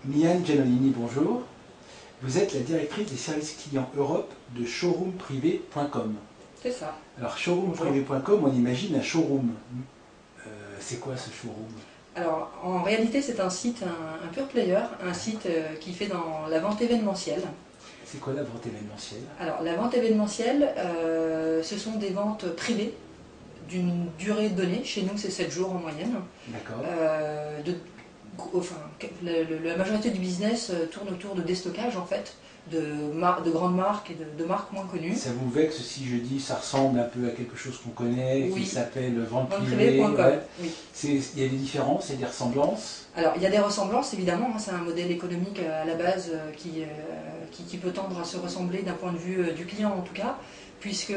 Mian Giannolini, bonjour. Vous êtes la directrice des services clients Europe de showroomprivé.com. C'est ça. Alors showroomprivé.com, on imagine un showroom. C'est quoi ce showroom? Alors en réalité c'est un site, un pure player, un site qui fait dans la vente événementielle. C'est quoi la vente événementielle? Alors la vente événementielle, ce sont des ventes privées d'une durée donnée. Chez nous c'est 7 jours en moyenne. D'accord. La majorité du business tourne autour de déstockage en fait, de grandes marques et de marques moins connues. Ça vous vexe si je dis ça ressemble un peu à quelque chose qu'on connaît, Oui. qui s'appelle vente Venteprivé.com. privée. Ouais. Oui. Il y a des différences, il y a des ressemblances? Alors il y a des ressemblances évidemment, hein, c'est un modèle économique à la base qui peut tendre à se ressembler d'un point de vue du client en tout cas, puisque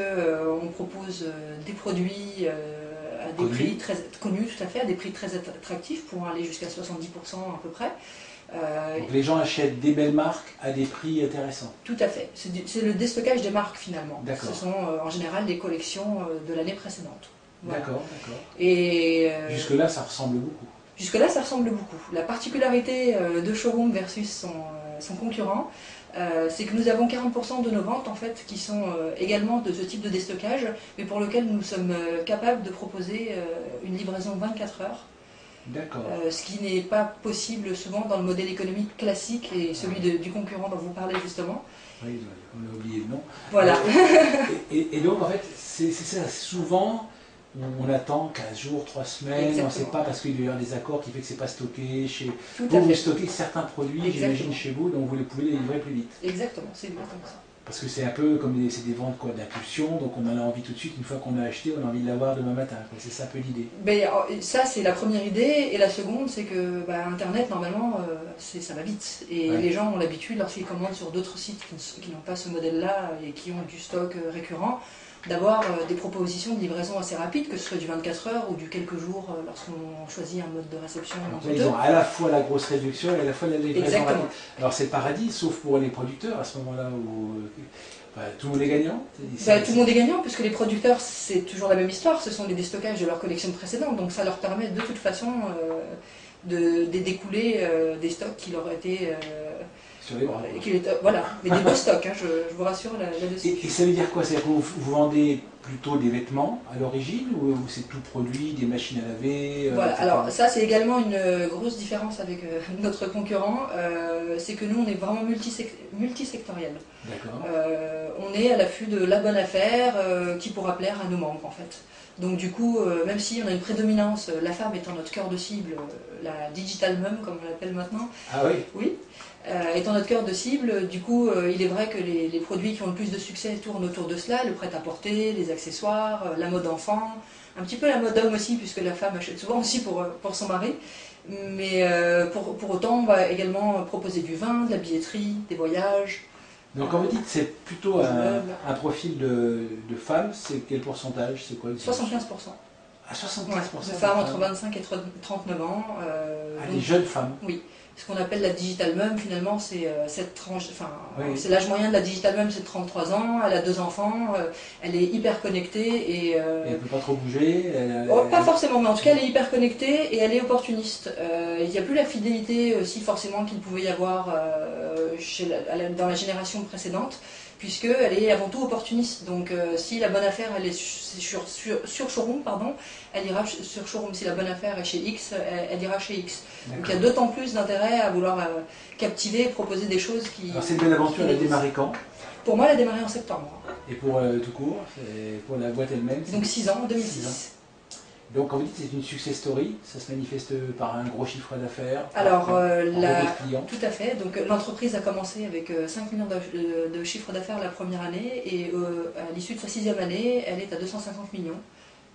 on propose des produits à des prix très connus, tout à fait, à des prix très attractifs, pouvant aller jusqu'à 70% à peu près. Donc les gens achètent des belles marques à des prix intéressants. Tout à fait, c'est le déstockage des marques finalement. Ce sont en général des collections de l'année précédente. Voilà. D'accord, d'accord. Et jusque-là, ça ressemble beaucoup. Jusque-là, ça ressemble beaucoup. La particularité de Showroom versus son concurrent, c'est que nous avons 40% de nos ventes en fait, qui sont également de ce type de déstockage, mais pour lequel nous sommes capables de proposer une livraison 24 heures. D'accord. Ce qui n'est pas possible souvent dans le modèle économique classique et celui du concurrent dont vous parlez justement. Oui, on a oublié le nom. Voilà. Et donc en fait, c'est ça, souvent on attend 15 jours, 3 semaines, Exactement. On ne sait pas parce qu'il y a des accords qui fait que c'est pas stocké chez Tout vous. à fait. Vous stockez certains produits, j'imagine, chez vous, donc vous pouvez les livrer plus vite. Exactement, c'est exactement ça. Parce que c'est un peu comme c'est des ventes d'impulsion, donc on en a envie tout de suite, une fois qu'on a acheté, on a envie de l'avoir demain matin. C'est ça un peu l'idée. Ça c'est la première idée, et la seconde c'est que Internet normalement ça va vite. Et ouais. Les gens ont l'habitude, lorsqu'ils commandent sur d'autres sites qui n'ont pas ce modèle-là et qui ont du stock récurrent, d'avoir des propositions de livraison assez rapides, que ce soit du 24 heures ou du quelques jours lorsqu'on choisit un mode de réception. Ils ont à la fois la grosse réduction et à la fois la livraison rapide. Alors c'est le paradis, sauf pour les producteurs à ce moment-là où tout le monde est gagnant. Tout le monde est gagnant, puisque les producteurs, c'est toujours la même histoire, ce sont les déstockages de leur collection précédente, donc ça leur permet de toute façon de découler des stocks qui leur étaient... sur les bras. Voilà, mais des beaux stocks, hein, je vous rassure là-dessus. Et ça veut dire quoi? C'est-à-dire que vous vendez plutôt des vêtements à l'origine ou c'est tout produit, des machines à laver? Voilà, alors ça c'est également une grosse différence avec notre concurrent, c'est que nous on est vraiment multisectoriel. D'accord. On est à l'affût de la bonne affaire qui pourra plaire à nos membres en fait. Donc du coup, même si on a une prédominance, la femme étant notre cœur de cible, la digital mum comme on l'appelle maintenant. Ah oui? Oui. Étant notre cœur de cible, du coup, il est vrai que les produits qui ont le plus de succès tournent autour de cela, le prêt-à-porter, les accessoires, la mode enfant, un petit peu la mode homme aussi, puisque la femme achète souvent aussi pour son mari. Mais pour autant, on va également proposer du vin, de la billetterie, des voyages. Donc quand vous dites c'est plutôt un profil de femme, c'est quel pourcentage? C'est quoi? 75%. À 75%. De femmes entre 25 et 39 ans. Des jeunes femmes. Oui. Ce qu'on appelle la digital mum, finalement, c'est cette tranche, oui. C'est l'âge moyen de la digital mum, c'est de 33 ans, elle a 2 enfants, elle est hyper connectée et elle ne peut pas trop bouger. Pas forcément, mais en tout cas elle est hyper connectée et elle est opportuniste. Il n'y a plus la fidélité aussi forcément qu'il pouvait y avoir dans la génération précédente, puisqu'elle est avant tout opportuniste. Donc si la bonne affaire elle est sur Showroom, pardon, elle ira sur Showroom. Si la bonne affaire est chez X, elle ira chez X. Donc il y a d'autant plus d'intérêt à vouloir captiver et proposer des choses qui... Alors cette belle aventure, elle a démarré quand? Pour moi, elle a démarré en septembre. Et pour tout court, pour la boîte elle-même? Donc 6 ans, 2006. 6 ans. Donc quand vous dites c'est une success story, ça se manifeste par un gros chiffre d'affaires? Alors, tout à fait. Donc l'entreprise a commencé avec 5 millions de chiffre d'affaires la première année et à l'issue de sa 6e année, elle est à 250 millions.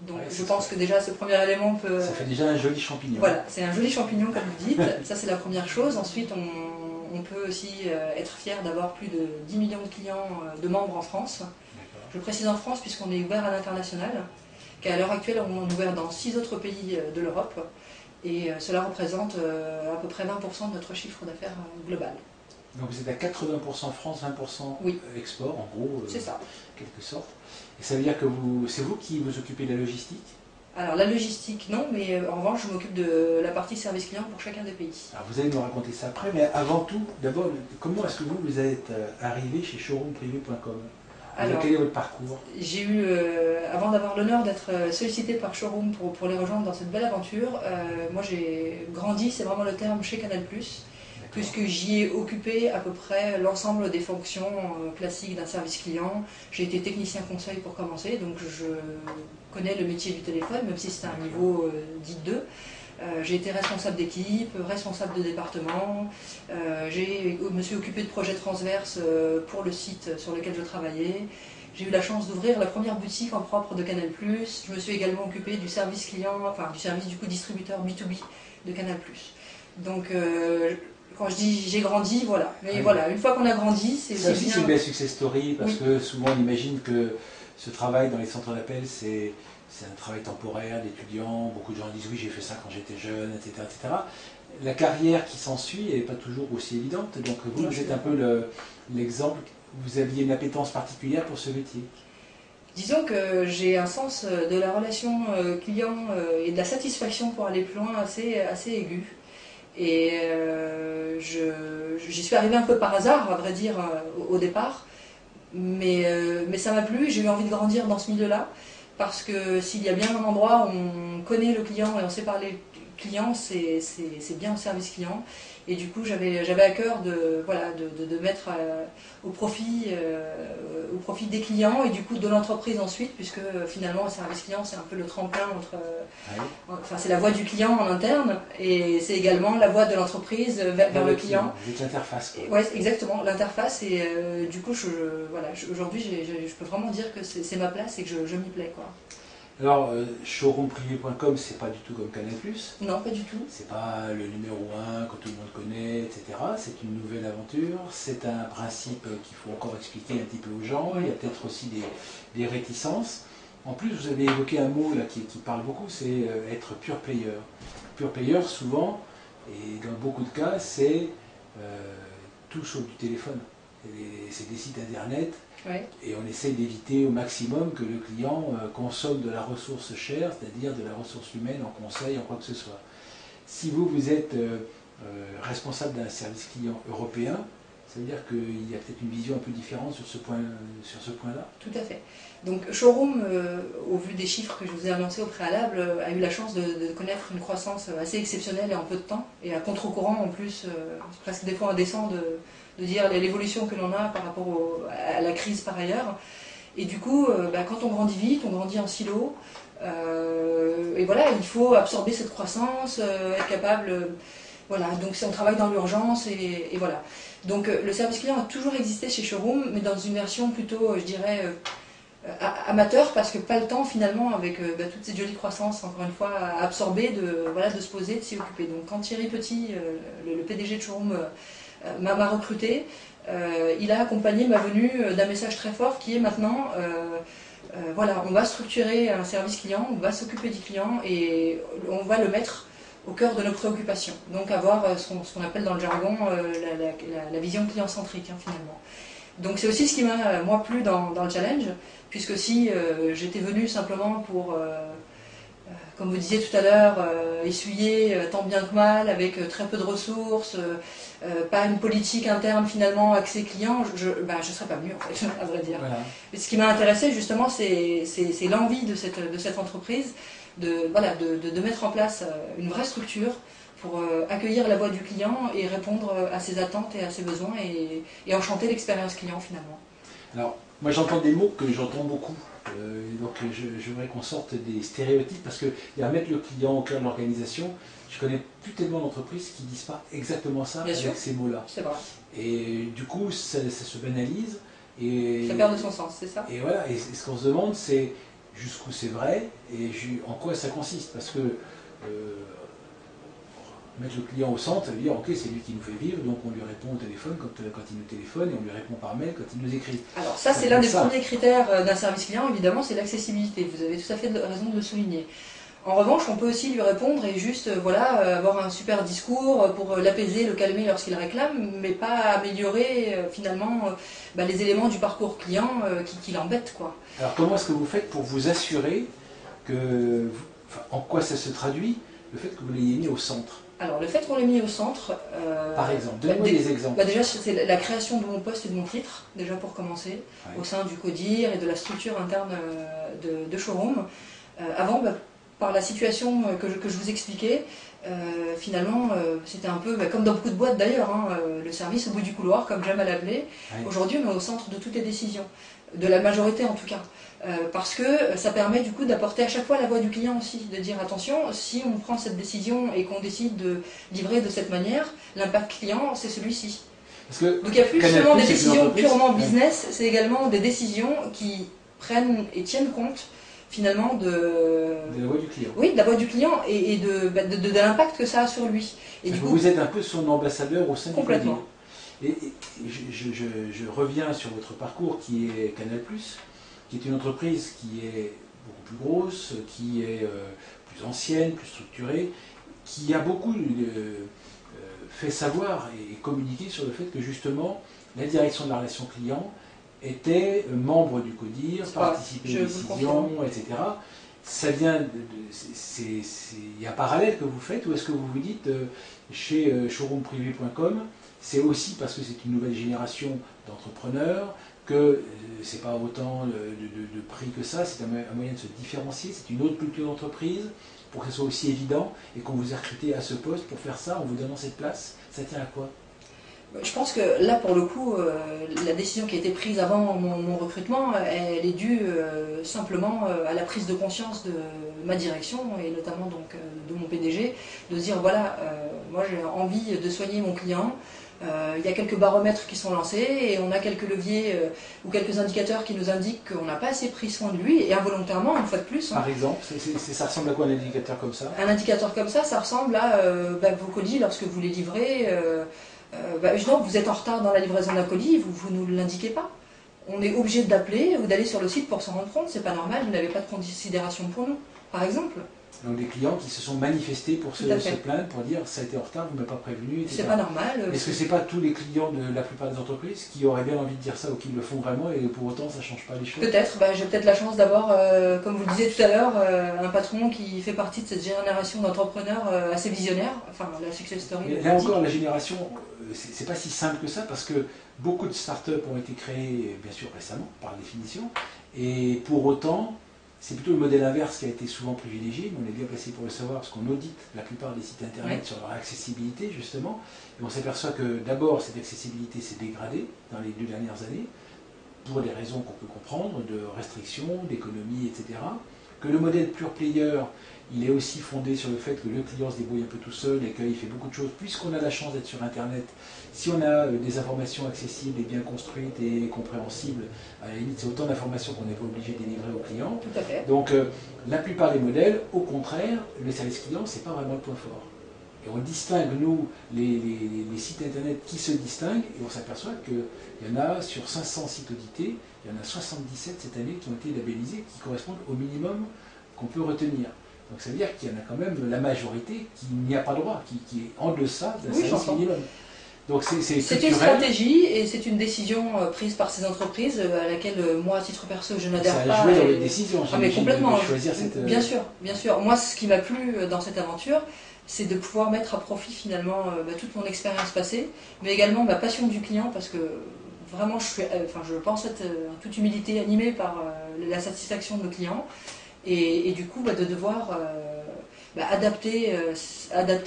Donc ouais, je pense que déjà ce premier élément peut... Ça fait déjà un joli champignon. Voilà, c'est un joli champignon comme vous dites. Ça c'est la première chose. Ensuite on peut aussi être fier d'avoir plus de 10 millions de clients, de membres en France. Je précise en France puisqu'on est ouvert à l'international. Qu'à l'heure actuelle, on est ouvert dans 6 autres pays de l'Europe et cela représente à peu près 20% de notre chiffre d'affaires global. Donc vous êtes à 80% France, 20% oui. Export, en gros, c'est ça. En quelque sorte. Et ça veut dire que c'est vous qui vous occupez de la logistique? Alors la logistique, non, mais en revanche, je m'occupe de la partie service client pour chacun des pays. Alors vous allez nous raconter ça après, mais avant tout, d'abord, comment est-ce que vous êtes arrivé chez showroomprivé.com? Alors, quel est votre parcours? j'ai eu, avant d'avoir l'honneur d'être sollicité par Showroom pour les rejoindre dans cette belle aventure, moi j'ai grandi, c'est vraiment le terme, chez Canal+, puisque j'y ai occupé à peu près l'ensemble des fonctions classiques d'un service client. J'ai été technicien conseil pour commencer, donc je connais le métier du téléphone, même si c'est un niveau dit 2. J'ai été responsable d'équipe, responsable de département, je me suis occupée de projets transverses pour le site sur lequel je travaillais. J'ai eu la chance d'ouvrir la première boutique en propre de Canal+. Je me suis également occupée du service client, enfin du service du coup distributeur B2B de Canal+. Donc quand je dis j'ai grandi, voilà. Mais oui, voilà, une fois qu'on a grandi, c'est bien. Ça aussi c'est une belle success story, parce que souvent on imagine que ce travail dans les centres d'appel, c'est un travail temporaire d'étudiants. Beaucoup de gens disent oui, j'ai fait ça quand j'étais jeune, etc., etc. La carrière qui s'ensuit n'est pas toujours aussi évidente. Donc vous êtes un peu l'exemple. Vous aviez une appétence particulière pour ce métier. Disons que j'ai un sens de la relation client et de la satisfaction pour aller plus loin assez aigu. Et j'y suis arrivée un peu par hasard, à vrai dire, au départ. Mais ça m'a plu, j'ai eu envie de grandir dans ce milieu-là. Parce que s'il y a bien un endroit où on connaît le client et on sait parler client, c'est bien le service client. Et du coup, j'avais à cœur de mettre au profit des clients et du coup de l'entreprise ensuite, puisque finalement le service client c'est un peu le tremplin entre, enfin c'est la voix du client en interne et c'est également la voix de l'entreprise vers le client. Vous êtes l'interface. Oui, exactement, l'interface. Et du coup, aujourd'hui, je peux vraiment dire que c'est ma place et que je m'y plais, quoi. Alors, showroomprivé.com, c'est pas du tout comme Canal+. Non, pas du tout. C'est pas le numéro 1 que tout le monde connaît, etc. C'est une nouvelle aventure. C'est un principe qu'il faut encore expliquer un petit peu aux gens. Il y a peut-être aussi des réticences. En plus, vous avez évoqué un mot là, qui parle beaucoup, c'est être pure player. Pure player, souvent, et dans beaucoup de cas, c'est tout sauf du téléphone. C'est des sites internet. Et on essaie d'éviter au maximum que le client consomme de la ressource chère, c'est-à-dire de la ressource humaine en conseil, en quoi que ce soit. Si vous êtes responsable d'un service client européen, ça veut dire qu'il y a peut-être une vision un peu différente sur ce point-là. Tout à fait. Donc Showroom, au vu des chiffres que je vous ai annoncés au préalable, a eu la chance de connaître une croissance assez exceptionnelle et en peu de temps, et à contre-courant en plus, presque des fois indécent de dire l'évolution que l'on a par rapport à la crise par ailleurs. Et du coup, quand on grandit vite, on grandit en silo, et voilà, il faut absorber cette croissance, être capable... Voilà, donc on travaille dans l'urgence et voilà. Donc le service client a toujours existé chez Showroom, mais dans une version plutôt, je dirais, amateur, parce que pas le temps finalement, avec toute cette jolie croissance, encore une fois, à absorber, de se poser, de s'y occuper. Donc quand Thierry Petit, le PDG de Showroom, m'a recruté, il a accompagné ma venue d'un message très fort qui est maintenant... voilà, on va structurer un service client, on va s'occuper du client et on va le mettre au cœur de nos préoccupations. Donc avoir ce qu'on appelle dans le jargon la vision client-centrique, finalement. Donc c'est aussi ce qui m'a, moi, plu dans le challenge, puisque si j'étais venue simplement pour, comme vous disiez tout à l'heure, essuyer tant bien que mal, avec très peu de ressources, pas une politique interne finalement axée client, je ne serais pas venue, en fait, à vrai dire. Voilà. Mais ce qui m'a intéressé justement, c'est l'envie de cette entreprise de mettre en place une vraie structure pour accueillir la voix du client et répondre à ses attentes et à ses besoins et enchanter l'expérience client finalement. Alors, moi j'entends des mots que j'entends beaucoup, donc je voudrais qu'on sorte des stéréotypes, parce que mettre le client au cœur de l'organisation, je connais plus tellement d'entreprises qui ne disent pas exactement ça avec ces mots-là. C'est vrai. Et du coup, ça se banalise. Et ça perd de son sens, c'est ça? Et voilà, et ce qu'on se demande, c'est jusqu'où c'est vrai et en quoi ça consiste. Parce que mettre le client au centre, ça veut dire, ok, c'est lui qui nous fait vivre, donc on lui répond au téléphone quand il nous téléphone, et on lui répond par mail quand il nous écrit. Alors ça, c'est l'un des premiers critères d'un service client, évidemment, c'est l'accessibilité. Vous avez tout à fait raison de le souligner. En revanche, on peut aussi lui répondre et juste avoir un super discours pour l'apaiser, le calmer lorsqu'il réclame, mais pas améliorer finalement les éléments du parcours client qui l'embêtent, quoi. Alors comment est-ce que vous faites pour vous assurer que enfin, en quoi ça se traduit, le fait que vous l'ayez mis au centre? Alors, le fait qu'on l'ait mis au centre... Par exemple, donnez-moi des exemples. Déjà, c'est la création de mon poste et de mon titre, déjà pour commencer, au sein du CODIR et de la structure interne de Showroom. Avant, par la situation que je vous expliquais, finalement, c'était un peu comme dans beaucoup de boîtes d'ailleurs, hein, le service au bout du couloir, comme j'aime à l'appeler. Aujourd'hui, on est au centre de toutes les décisions, de la majorité en tout cas. Parce que ça permet du coup d'apporter à chaque fois la voix du client aussi, de dire attention, si on prend cette décision et qu'on décide de livrer de cette manière, l'impact client c'est celui-ci. Donc il n'y a plus seulement des décisions purement business, c'est également des décisions qui prennent et tiennent compte finalement de la voix du client. Oui, de la voix du client et de l'impact que ça a sur lui. Et du coup, vous êtes un peu son ambassadeur au sein complètement. du CODIR. Et je reviens sur votre parcours qui est Canal+, qui est une entreprise qui est beaucoup plus grosse, qui est plus ancienne, plus structurée, qui a beaucoup fait savoir et communiqué sur le fait que justement la direction de la relation client était membre du CODIR, participait aux décisions, etc. Ça vient il y a un parallèle que vous faites, ou est-ce que vous vous dites chez showroomprivé.com, c'est aussi parce que c'est une nouvelle génération d'entrepreneurs, que c'est pas autant de prix que ça, c'est un moyen de se différencier, c'est une autre culture d'entreprise, pour que ce soit aussi évident, et qu'on vous a recruté à ce poste pour faire ça en vous donnant cette place, ça tient à quoi? Je pense que là, pour le coup, la décision qui a été prise avant mon recrutement, elle est due simplement à la prise de conscience de ma direction, et notamment donc, de mon PDG, de se dire, voilà, moi j'ai envie de soigner mon client. Il y a quelques baromètres qui sont lancés et on a quelques leviers ou quelques indicateurs qui nous indiquent qu'on n'a pas assez pris soin de lui, et involontairement, une fois de plus. Par exemple, ça ressemble à quoi un indicateur comme ça? Un indicateur comme ça ressemble à vos colis, lorsque vous les livrez, non, vous êtes en retard dans la livraison d'un colis, vous ne nous l'indiquez pas. On est obligé d'appeler ou d'aller sur le site pour s'en rendre compte, c'est pas normal, vous n'avez pas de considération pour nous, par exemple. Donc des clients qui se sont manifestés pour se plaindre, pour dire ça a été en retard, vous ne m'avez pas prévenu, etc. C'est pas normal. Est-ce que c'est pas tous les clients de la plupart des entreprises qui auraient bien envie de dire ça ou qui le font vraiment et pour autant ça ne change pas les choses? Peut-être, j'ai peut-être la chance d'avoir, comme vous le disiez tout à l'heure, un patron qui fait partie de cette génération d'entrepreneurs assez visionnaires, enfin la success story. Mais là encore, la génération, c'est pas si simple que ça parce que beaucoup de startups ont été créées, bien sûr récemment, par définition, et pour autant, c'est plutôt le modèle inverse qui a été souvent privilégié. On est bien placé pour le savoir parce qu'on audite la plupart des sites internet sur leur accessibilité justement. Et on s'aperçoit que d'abord cette accessibilité s'est dégradée dans les 2 dernières années pour des raisons qu'on peut comprendre, de restrictions, d'économie, etc. Que le modèle pure player, il est aussi fondé sur le fait que le client se débrouille un peu tout seul et qu'il fait beaucoup de choses. Puisqu'on a la chance d'être sur Internet, si on a des informations accessibles et bien construites et compréhensibles, à la limite, c'est autant d'informations qu'on n'est pas obligé de délivrer au client. Tout à fait. Donc, la plupart des modèles, au contraire, le service client, c'est pas vraiment le point fort. Et on distingue, nous, les sites Internet qui se distinguent, et on s'aperçoit qu'il y en a, sur 500 sites audités, il y en a 77 cette année qui ont été labellisés, qui correspondent au minimum qu'on peut retenir. Donc ça veut dire qu'il y en a quand même la majorité qui n'y a pas droit, qui est en deçà d'un service minimum. Donc c'est une stratégie et c'est une décision prise par ces entreprises à laquelle moi, à titre perso, je n'adhère pas. Ça a joué dans les décisions, mais complètement. De choisir cette... Bien sûr, bien sûr. Moi, ce qui m'a plu dans cette aventure, c'est de pouvoir mettre à profit finalement toute mon expérience passée, mais également ma passion du client, parce que vraiment, je pense être en toute humilité animée par la satisfaction de nos clients. Et du coup, de devoir adapter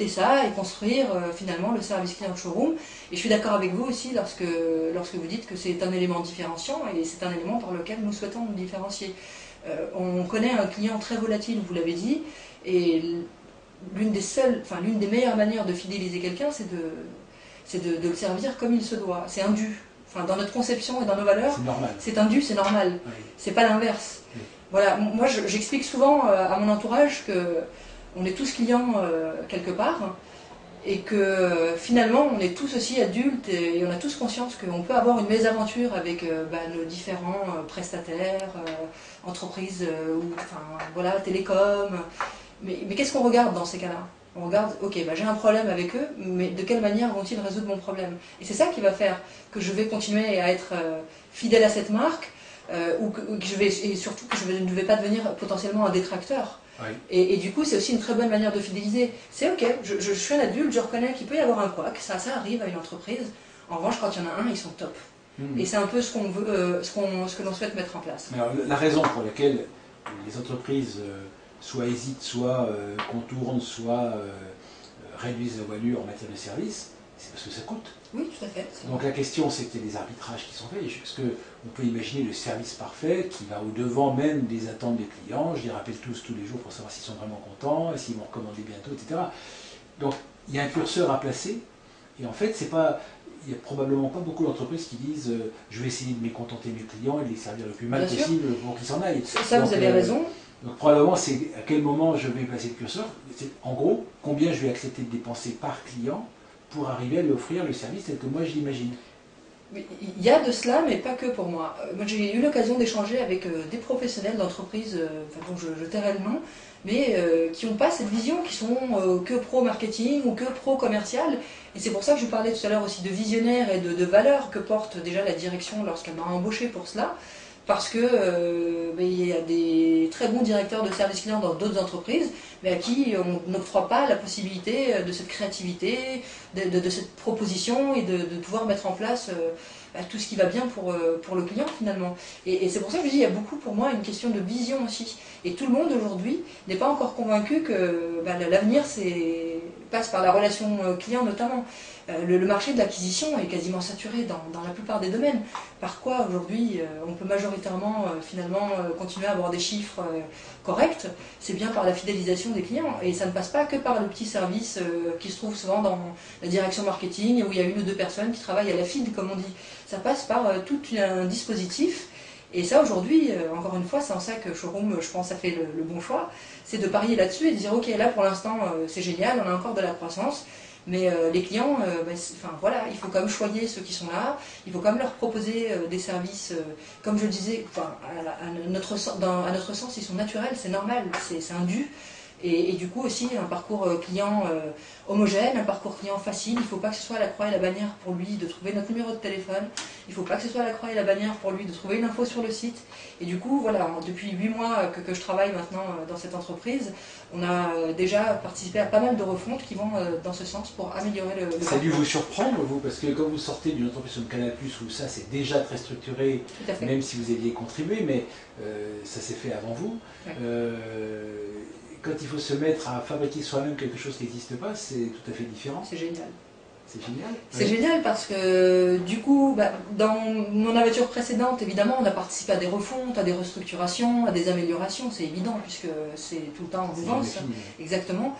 ça et construire finalement le service client de showroom. Et je suis d'accord avec vous aussi lorsque vous dites que c'est un élément différenciant et c'est un élément par lequel nous souhaitons nous différencier. On connaît un client très volatile, vous l'avez dit, et l'une des meilleures manières de fidéliser quelqu'un, c'est de le servir comme il se doit. C'est un dû. Enfin, dans notre conception et dans nos valeurs, c'est un dû, c'est normal. Oui. C'est pas l'inverse. Oui. Voilà, moi j'explique souvent à mon entourage qu'on est tous clients quelque part et que finalement on est tous aussi adultes et on a tous conscience qu'on peut avoir une mésaventure avec nos différents prestataires, entreprises, télécom. Mais qu'est-ce qu'on regarde dans ces cas-là? On regarde, ok, j'ai un problème avec eux, mais de quelle manière vont-ils résoudre mon problème? Et c'est ça qui va faire que je vais continuer à être fidèle à cette marque, et surtout que je ne vais pas devenir potentiellement un détracteur. Oui. Et du coup, c'est aussi une très bonne manière de fidéliser. C'est ok, je suis un adulte, je reconnais qu'il peut y avoir un couac, ça arrive à une entreprise. En revanche, quand il y en a un, ils sont top. Et c'est un peu ce qu'on veut, ce que l'on souhaite mettre en place. Alors, la raison pour laquelle les entreprises soit hésitent, soit contournent, soit réduisent la voilure en matière de service, c'est parce que ça coûte. Oui, tout à fait. Donc la question, c'est qu'il y a des arbitrages qui sont faits. Est-ce qu'on peut imaginer le service parfait qui va au-devant même des attentes des clients? Je les rappelle tous les jours pour savoir s'ils sont vraiment contents, s'ils vont recommander bientôt, etc. Donc il y a un curseur à placer. Et en fait, c'est pas... il n'y a probablement pas beaucoup d'entreprises qui disent je vais essayer de mécontenter mes clients et de les servir le plus mal possible pour qu'ils s'en aillent. Ça, donc, vous avez raison. Donc probablement, c'est à quel moment je vais placer le curseur. En gros, combien je vais accepter de dépenser par client pour arriver à lui offrir le service tel que moi je l'imagine. Il y a de cela, mais pas que pour moi. Moi, j'ai eu l'occasion d'échanger avec des professionnels d'entreprises, dont je tairai le nom, mais qui n'ont pas cette vision, qui sont que pro-marketing ou que pro-commercial. Et c'est pour ça que je parlais tout à l'heure aussi de visionnaire et de valeurs que porte déjà la direction lorsqu'elle m'a embauché pour cela. Parce que il y a des très bons directeurs de service client dans d'autres entreprises, mais à qui on n'octroie pas la possibilité de cette créativité, de cette proposition et de pouvoir mettre en place tout ce qui va bien pour le client finalement. Et c'est pour ça que je dis, il y a beaucoup pour moi une question de vision aussi. Et tout le monde aujourd'hui n'est pas encore convaincu que l'avenir passe par la relation client notamment. Le marché de l'acquisition est quasiment saturé dans la plupart des domaines. Par quoi aujourd'hui on peut majoritairement finalement continuer à avoir des chiffres corrects? C'est bien par la fidélisation des clients. Et ça ne passe pas que par le petit service qui se trouve souvent dans la direction marketing où il y a une ou deux personnes qui travaillent à la feed comme on dit. Ça passe par tout un dispositif. Et ça aujourd'hui, encore une fois, c'est en ça que Showroom, je pense, a fait le bon choix. C'est de parier là-dessus et de dire ok, là pour l'instant c'est génial, on a encore de la croissance. Mais les clients, voilà, il faut quand même choyer ceux qui sont là, il faut quand même leur proposer des services, comme je le disais, à notre sens, ils sont naturels, c'est normal, c'est un dû. Et du coup aussi un parcours client homogène, un parcours client facile. Il ne faut pas que ce soit la croix et la bannière pour lui de trouver notre numéro de téléphone. Il ne faut pas que ce soit la croix et la bannière pour lui de trouver une info sur le site. Et du coup, voilà, depuis 8 mois que je travaille maintenant dans cette entreprise, on a déjà participé à pas mal de refontes qui vont dans ce sens pour améliorer le Ça a dû vous surprendre, vous, parce que quand vous sortez d'une entreprise comme Canal+, où ça c'est déjà très structuré, même si vous aviez contribué, mais ça s'est fait avant vous. Ouais. Quand il faut se mettre à fabriquer soi-même quelque chose qui n'existe pas, c'est tout à fait différent. C'est génial. C'est génial. C'est génial parce que du coup, dans mon aventure précédente, évidemment, on a participé à des refontes, à des restructurations, à des améliorations, c'est évident puisque c'est tout le temps en mouvance. Exactement.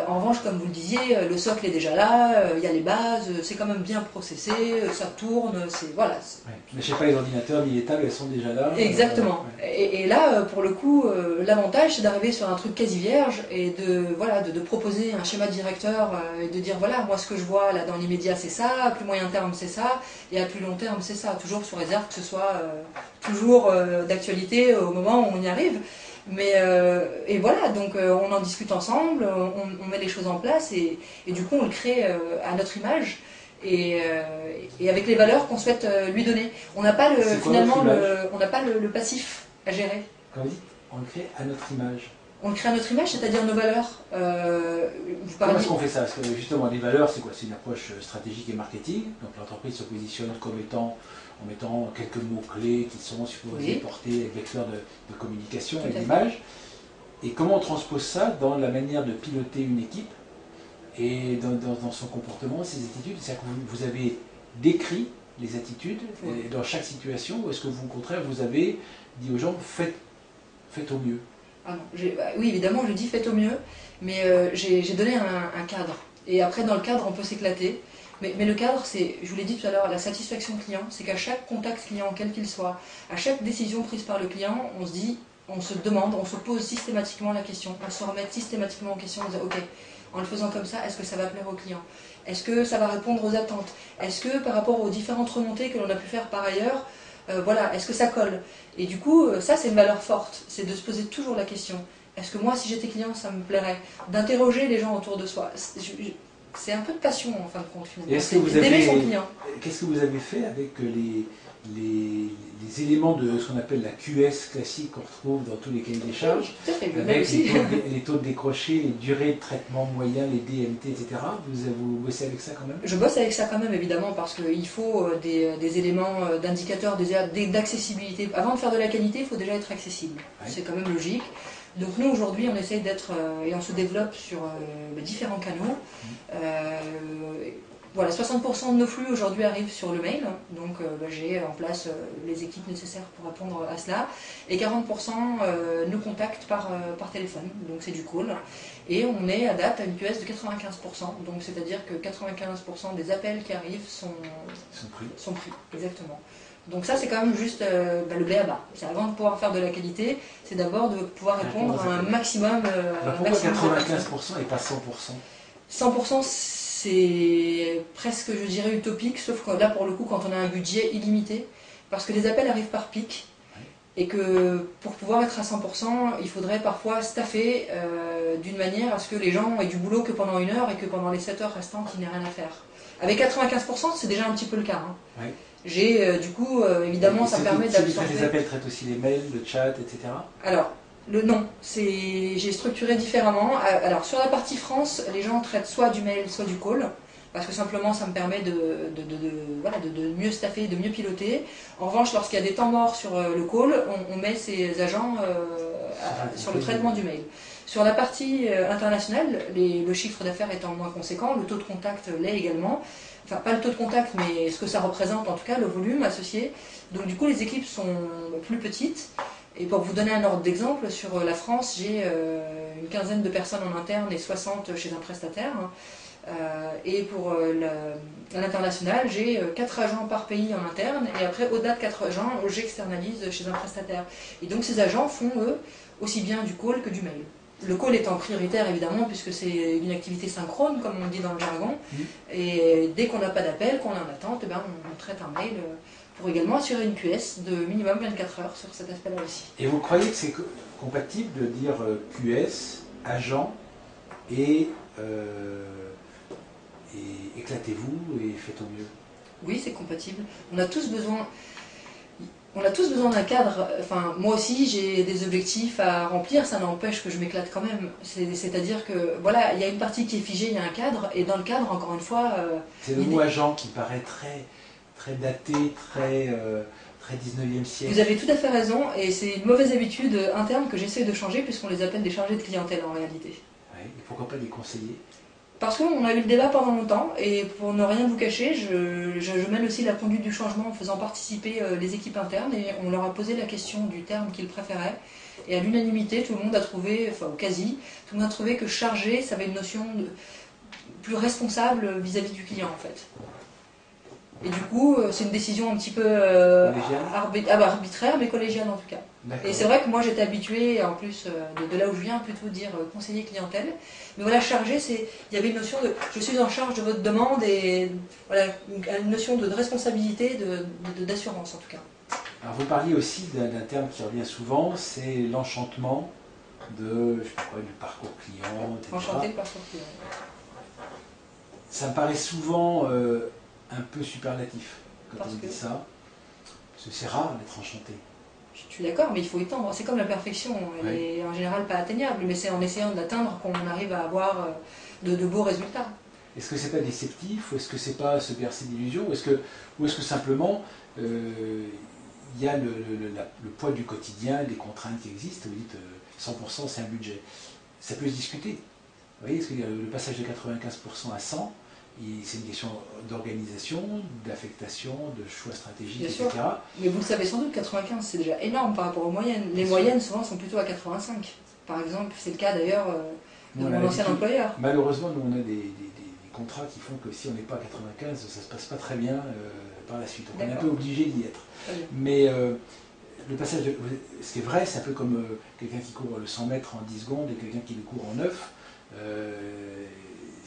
En revanche, comme vous le disiez, le socle est déjà là, il y a les bases, c'est quand même bien processé, ça tourne, c'est voilà. Ouais. Mais je sais pas, les ordinateurs ni les tables, elles sont déjà là. Exactement. Et là, pour le coup, l'avantage, c'est d'arriver sur un truc quasi vierge et de proposer un schéma directeur et de dire voilà, moi ce que je vois là dans l'immédiat c'est ça, à plus moyen terme c'est ça, et à plus long terme c'est ça, toujours sous réserve que ce soit toujours d'actualité au moment où on y arrive. Mais et voilà, donc on en discute ensemble, on met les choses en place et du coup on le crée à notre image et avec les valeurs qu'on souhaite lui donner. On n'a pas le passif à gérer. Quand vous dites on le crée à notre image. On le crée à notre image, c'est-à-dire nos valeurs. Comment est-ce qu'on fait ça? Parce que justement, les valeurs, c'est quoi? C'est une approche stratégique et marketing. Donc l'entreprise se positionne comme étant, en mettant quelques mots-clés qui sont supposés porter vecteurs de communication et d'image. Et comment on transpose ça dans la manière de piloter une équipe et dans son comportement, ses attitudes? C'est-à-dire que vous avez décrit les attitudes dans chaque situation, ou est-ce que vous, au contraire, vous avez dit aux gens, faites au mieux? Ah non, oui, évidemment, je dis faites au mieux, mais j'ai donné un cadre. Et après, dans le cadre, on peut s'éclater. Mais le cadre, c'est, je vous l'ai dit tout à l'heure, la satisfaction client. C'est qu'à chaque contact client, quel qu'il soit, à chaque décision prise par le client, on se dit, on se demande, on se pose systématiquement la question, on se remet systématiquement en question, on se dit, ok, en le faisant comme ça, est-ce que ça va plaire au client? Est-ce que ça va répondre aux attentes? Est-ce que par rapport aux différentes remontées que l'on a pu faire par ailleurs, voilà, est-ce que ça colle? Et du coup, ça c'est une valeur forte, c'est de se poser toujours la question, est-ce que moi si j'étais client ça me plairait? D'interroger les gens autour de soi. C'est un peu de passion en fin de compte finalement. Est-ce que vous d'aimer son avez, client. qu'est-ce que vous avez fait avec les éléments de ce qu'on appelle la QS classique qu'on retrouve dans tous les cahiers des charges, Tout à fait, même avec aussi. les taux de décroché, les durées de traitement moyen, les DMT, etc. Vous bossez avec ça quand même? Je bosse avec ça quand même évidemment parce qu'il faut des éléments d'indicateurs d'accessibilité. Avant de faire de la qualité, il faut déjà être accessible. Ouais. C'est quand même logique. Donc nous aujourd'hui on essaye d'être et on se développe sur différents canaux. Voilà, 60% de nos flux aujourd'hui arrivent sur le mail, donc j'ai en place les équipes nécessaires pour répondre à cela, et 40% nous contactent par téléphone, donc c'est du call, et on est à date à une QS de 95%, donc c'est-à-dire que 95% des appels qui arrivent sont pris, exactement. Donc ça c'est quand même juste le b.a.-ba. Avant de pouvoir faire de la qualité, c'est d'abord de pouvoir répondre à un maximum. Pourquoi 95% et pas 100%? 100% c'est presque, je dirais, utopique, sauf que là, pour le coup, quand on a un budget illimité, parce que les appels arrivent par pic, et que pour pouvoir être à 100%, il faudrait parfois staffer d'une manière à ce que les gens aient du boulot que pendant 1 heure et que pendant les 7 heures restantes, il n'y ait rien à faire. Avec 95%, c'est déjà un petit peu le cas. Hein. Oui. J'ai, du coup, évidemment, ça permet d'absorber... Les appels traitent aussi les mails, le chat, etc. Alors, j'ai structuré différemment. Alors, sur la partie France, les gens traitent soit du mail, soit du call, parce que simplement ça me permet de mieux staffer, de mieux piloter. En revanche, lorsqu'il y a des temps morts sur le call, on met ces agents sur le traitement du mail. Sur la partie internationale, le chiffre d'affaires étant moins conséquent, le taux de contact l'est également. Enfin, pas le taux de contact, mais ce que ça représente, en tout cas, le volume associé. Donc, du coup, les équipes sont plus petites. Et pour vous donner un ordre d'exemple, sur la France, j'ai une quinzaine de personnes en interne et 60 chez un prestataire. Et pour l'international, j'ai 4 agents par pays en interne, et après, au-delà de 4 agents, j'externalise chez un prestataire. Et donc ces agents font, eux, aussi bien du call que du mail. Le call étant prioritaire, évidemment, puisque c'est une activité synchrone, comme on dit dans le jargon, et dès qu'on n'a pas d'appel, qu'on est en attente, on traite un mail pour également assurer une QS de minimum 24 heures sur cet aspect-là aussi. Et vous croyez que c'est compatible de dire QS, agent et éclatez-vous et faites au mieux? Oui, c'est compatible. On a tous besoin d'un cadre. Enfin, moi aussi, j'ai des objectifs à remplir, ça n'empêche que je m'éclate quand même. C'est-à-dire que, voilà, il y a une partie qui est figée, il y a un cadre, et dans le cadre, encore une fois... c'est le mot agent qui paraît très daté, très 19e siècle. Vous avez tout à fait raison, et c'est une mauvaise habitude interne que j'essaie de changer, puisqu'on les appelle des chargés de clientèle en réalité. Ouais, et pourquoi pas des conseillers? Parce qu'on a eu le débat pendant longtemps, et pour ne rien vous cacher, je mène aussi la conduite du changement en faisant participer les équipes internes, et on leur a posé la question du terme qu'ils préféraient, et à l'unanimité, tout le monde a trouvé, enfin ou quasi, tout le monde a trouvé que chargé, ça avait une notion plus responsable vis-à-vis du client en fait. Et du coup, c'est une décision un petit peu arbitraire, mais collégiale en tout cas. Et c'est vrai que moi j'étais habituée, en plus de là où je viens, plutôt dire conseiller clientèle. Mais voilà, chargé, il y avait une notion de je suis en charge de votre demande et voilà, une notion de responsabilité, d'assurance en tout cas. Alors vous parliez aussi d'un terme qui revient souvent, c'est l'enchantement du parcours client, etc. Enchanté le parcours client. Ça me paraît souvent un peu superlatif quand on dit ça, parce que c'est rare d'être enchanté. Je suis d'accord, mais il faut y tendre. C'est comme la perfection, elle est en général pas atteignable, mais c'est en essayant de l'atteindre qu'on arrive à avoir de beaux résultats. Est-ce que c'est pas déceptif, ou est-ce que c'est pas se bercer d'illusions, ou est-ce que simplement il y a le poids du quotidien, des contraintes qui existent, vous dites 100% c'est un budget. Ça peut se discuter. Vous voyez, est-ce que le passage de 95% à 100%, c'est une question d'organisation, d'affectation, de choix stratégiques, Bien etc. Sûr. Mais vous le savez sans doute, 95 c'est déjà énorme par rapport aux moyennes. Les moyennes souvent sont plutôt à 85. Par exemple, c'est le cas d'ailleurs de mon ancien employeur. Malheureusement, nous on a des contrats qui font que si on n'est pas à 95, ça ne se passe pas très bien par la suite. Donc on est un peu obligé d'y être. Mais le passage, ce qui est vrai, c'est un peu comme quelqu'un qui court le 100 mètres en 10 secondes et quelqu'un qui le court en 9.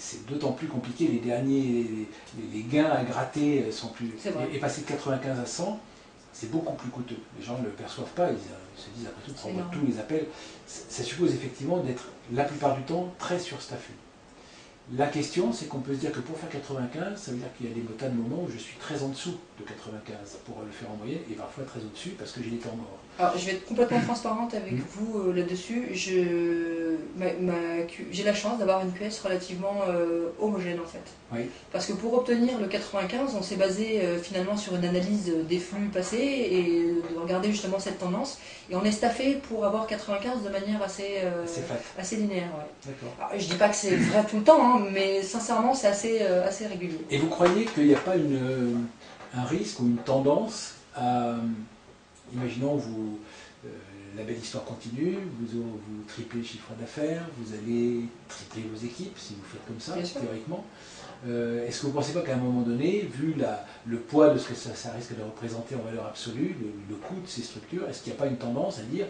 C'est d'autant plus compliqué, les gains à gratter sont plus... Et passer de 95 à 100, c'est beaucoup plus coûteux. Les gens ne le perçoivent pas, ils se disent après tout, prendre tous les appels. Ça suppose effectivement d'être la plupart du temps très surstaffé. La question, c'est qu'on peut se dire que pour faire 95, ça veut dire qu'il y a des tas de moments où je suis très en dessous de 95 pour le faire en moyenne, et parfois très au-dessus parce que j'ai des temps morts. Alors, je vais être complètement transparente avec vous là-dessus. J'ai la chance d'avoir une QS relativement homogène en fait. Oui. Parce que pour obtenir le 95, on s'est basé finalement sur une analyse des flux passés et de regarder justement cette tendance. Et on est staffé pour avoir 95 de manière assez linéaire. Ouais. Alors, je dis pas que c'est vrai tout le temps, hein, mais sincèrement c'est assez régulier. Et vous croyez qu'il n'y a pas un risque ou une tendance à... Imaginons, la belle histoire continue, vous triplez le chiffre d'affaires, vous allez tripler vos équipes, si vous faites comme ça, théoriquement. Est-ce que vous ne pensez pas qu'à un moment donné, vu le poids de ce que ça risque de représenter en valeur absolue, le coût de ces structures, est-ce qu'il n'y a pas une tendance à dire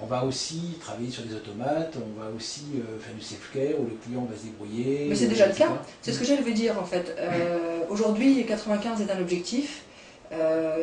on va aussi travailler sur des automates, on va aussi faire du self-care, où le client va se débrouiller. Mais c'est déjà le cas, c'est ce que j'allais vous dire en fait. Aujourd'hui, 95 est un objectif.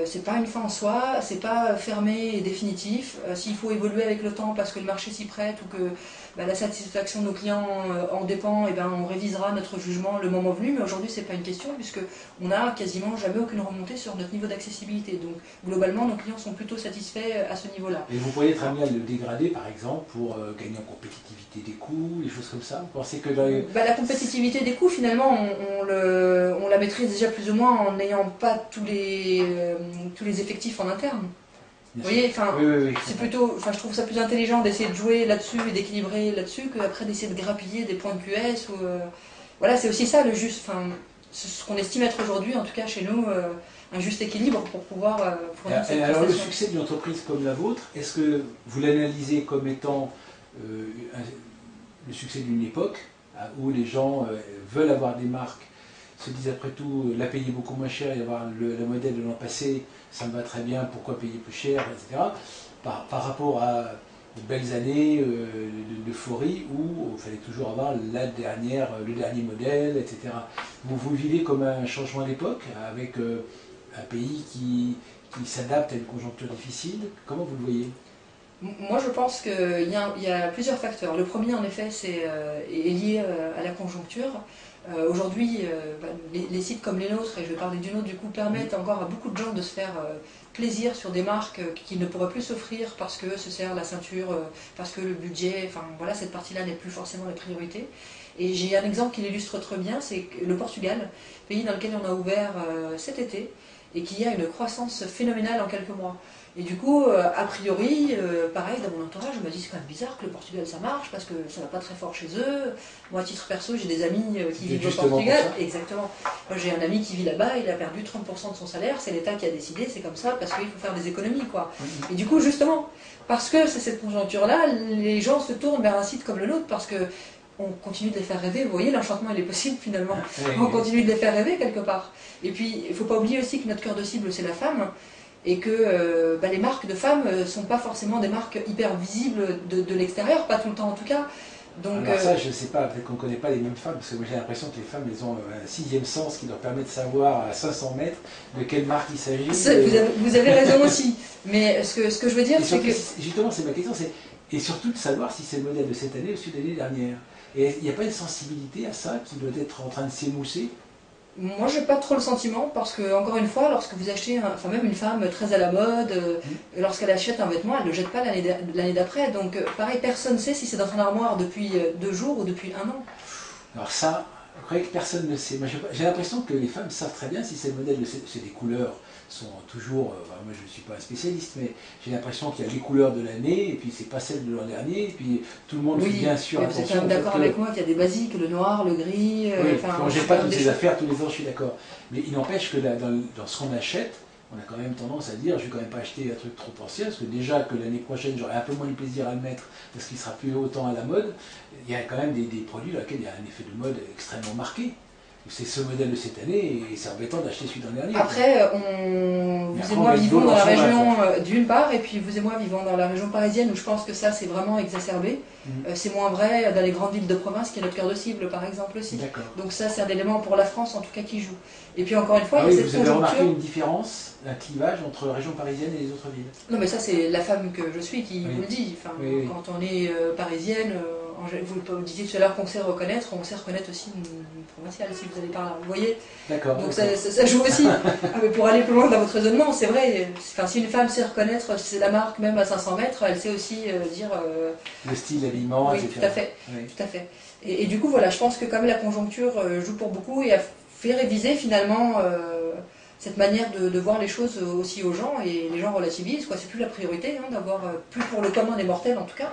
C'est pas une fin en soi, c'est pas fermé et définitif. S'il faut évoluer avec le temps parce que le marché s'y prête ou que la satisfaction de nos clients en dépend, et on révisera notre jugement le moment venu. Mais aujourd'hui, c'est pas une question puisque on n'a quasiment jamais aucune remontée sur notre niveau d'accessibilité. Donc globalement, nos clients sont plutôt satisfaits à ce niveau-là. Et vous pourriez être amené à le dégrader, par exemple, pour gagner en compétitivité des coûts, des choses comme ça. Vous pensez que la compétitivité des coûts, finalement, on la maîtrise déjà plus ou moins en n'ayant pas tous les effectifs en interne. Vous voyez, enfin, oui. C'est plutôt, je trouve ça plus intelligent d'essayer de jouer là-dessus et d'équilibrer là-dessus qu'après d'essayer de grappiller des points de QS. Voilà, c'est aussi ça le juste, ce qu'on estime être aujourd'hui, en tout cas chez nous, un juste équilibre pour pouvoir fournir cette prestation. Alors le succès d'une entreprise comme la vôtre, est-ce que vous l'analysez comme étant le succès d'une époque où les gens veulent avoir des marques, se disent après tout la payer beaucoup moins cher et avoir le modèle de l'an passé, ça me va très bien, pourquoi payer plus cher, etc. Par rapport à de belles années d'euphorie où il fallait toujours avoir le dernier modèle, etc. Vous vivez comme un changement d'époque avec un pays qui s'adapte à une conjoncture difficile. Comment vous le voyez ? Moi, je pense qu'il y a plusieurs facteurs. Le premier, en effet, est lié à la conjoncture. Aujourd'hui, les sites comme les nôtres, et je vais parler du nôtre du coup, permettent encore à beaucoup de gens de se faire plaisir sur des marques qu'ils ne pourraient plus s'offrir parce que se serre la ceinture, parce que le budget, voilà, cette partie-là n'est plus forcément la priorité. Et j'ai un exemple qui l'illustre très bien, c'est le Portugal, pays dans lequel on a ouvert cet été et qui a une croissance phénoménale en quelques mois. Et du coup, a priori, pareil, dans mon entourage, je me dis c'est quand même bizarre que le Portugal ça marche parce que ça va pas très fort chez eux. Moi, à titre perso, j'ai des amis qui vivent au Portugal. Exactement. Moi, j'ai un ami qui vit là-bas, il a perdu 30% de son salaire, c'est l'État qui a décidé, c'est comme ça parce qu'il faut faire des économies, quoi. Et du coup, justement, parce que c'est cette conjoncture-là, les gens se tournent vers un site comme le nôtre parce que on continue de les faire rêver. Vous voyez, l'enchantement, il est possible finalement. On continue de les faire rêver quelque part. Et puis, il ne faut pas oublier aussi que notre cœur de cible, c'est la femme. Et que les marques de femmes ne sont pas forcément des marques hyper visibles de l'extérieur, pas tout le temps en tout cas. Donc, alors ça, je ne sais pas, peut-être qu'on ne connaît pas les mêmes femmes, parce que moi j'ai l'impression que les femmes, elles ont un sixième sens qui leur permet de savoir à 500 mètres de quelle marque il s'agit. Vous avez raison aussi, mais ce que je veux dire, c'est que... Justement, c'est ma question, et surtout de savoir si c'est le modèle de cette année ou celui de l'année dernière. Et il n'y a pas une sensibilité à ça qui doit être en train de s'émousser? Moi, j'ai pas trop le sentiment parce que, encore une fois, lorsque vous achetez, même une femme très à la mode, lorsqu'elle achète un vêtement, elle ne le jette pas l'année d'après. Donc, pareil, personne ne sait si c'est dans son armoire depuis 2 jours ou depuis 1 an. Alors ça, vous croyez que personne ne sait? J'ai l'impression que les femmes savent très bien si c'est le modèle de c'est des couleurs sont toujours, moi je ne suis pas un spécialiste, mais j'ai l'impression qu'il y a les couleurs de l'année, et puis c'est pas celles de l'an dernier, et puis tout le monde fait bien sûr attention. Vous êtes d'accord avec moi qu'il y a des basiques, le noir, le gris... on ne jette pas toutes ces affaires tous les ans, je suis d'accord. Mais il n'empêche que dans ce qu'on achète, on a quand même tendance à dire, je ne vais quand même pas acheter un truc trop ancien, parce que déjà que l'année prochaine j'aurai un peu moins de plaisir à le mettre, parce qu'il sera plus autant à la mode. Il y a quand même des produits dans lesquels il y a un effet de mode extrêmement marqué. C'est ce modèle de cette année et c'est embêtant d'acheter celui de l'an dernier. Après, vous et moi vivons dans la région d'une part, et puis vous et moi vivons dans la région parisienne où je pense que ça c'est vraiment exacerbé. C'est moins vrai dans les grandes villes de province qui est notre cœur de cible par exemple aussi. Donc ça c'est un élément pour la France en tout cas qui joue. Et puis encore une fois, il y a cette conjoncture. Vous avez remarqué une différence, un clivage entre la région parisienne et les autres villes? Non mais ça c'est la femme que je suis qui vous le dit. Quand on est parisienne, vous disiez tout à l'heure qu'on sait reconnaître, on sait reconnaître aussi une provinciale si vous allez par là. Vous voyez? D'accord. Donc ça joue aussi. Mais pour aller plus loin dans votre raisonnement, c'est vrai. Enfin, si une femme sait reconnaître, si c'est la marque même à 500 mètres, elle sait aussi dire. Le style, l'habillement, oui, etc. tout à fait. Oui. Tout à fait. Et du coup, voilà, je pense que quand même la conjoncture joue pour beaucoup et a fait réviser finalement cette manière de voir les choses aussi aux gens, et les gens relativisent, quoi. C'est plus la priorité, hein, d'avoir, plus pour le commun des mortels en tout cas,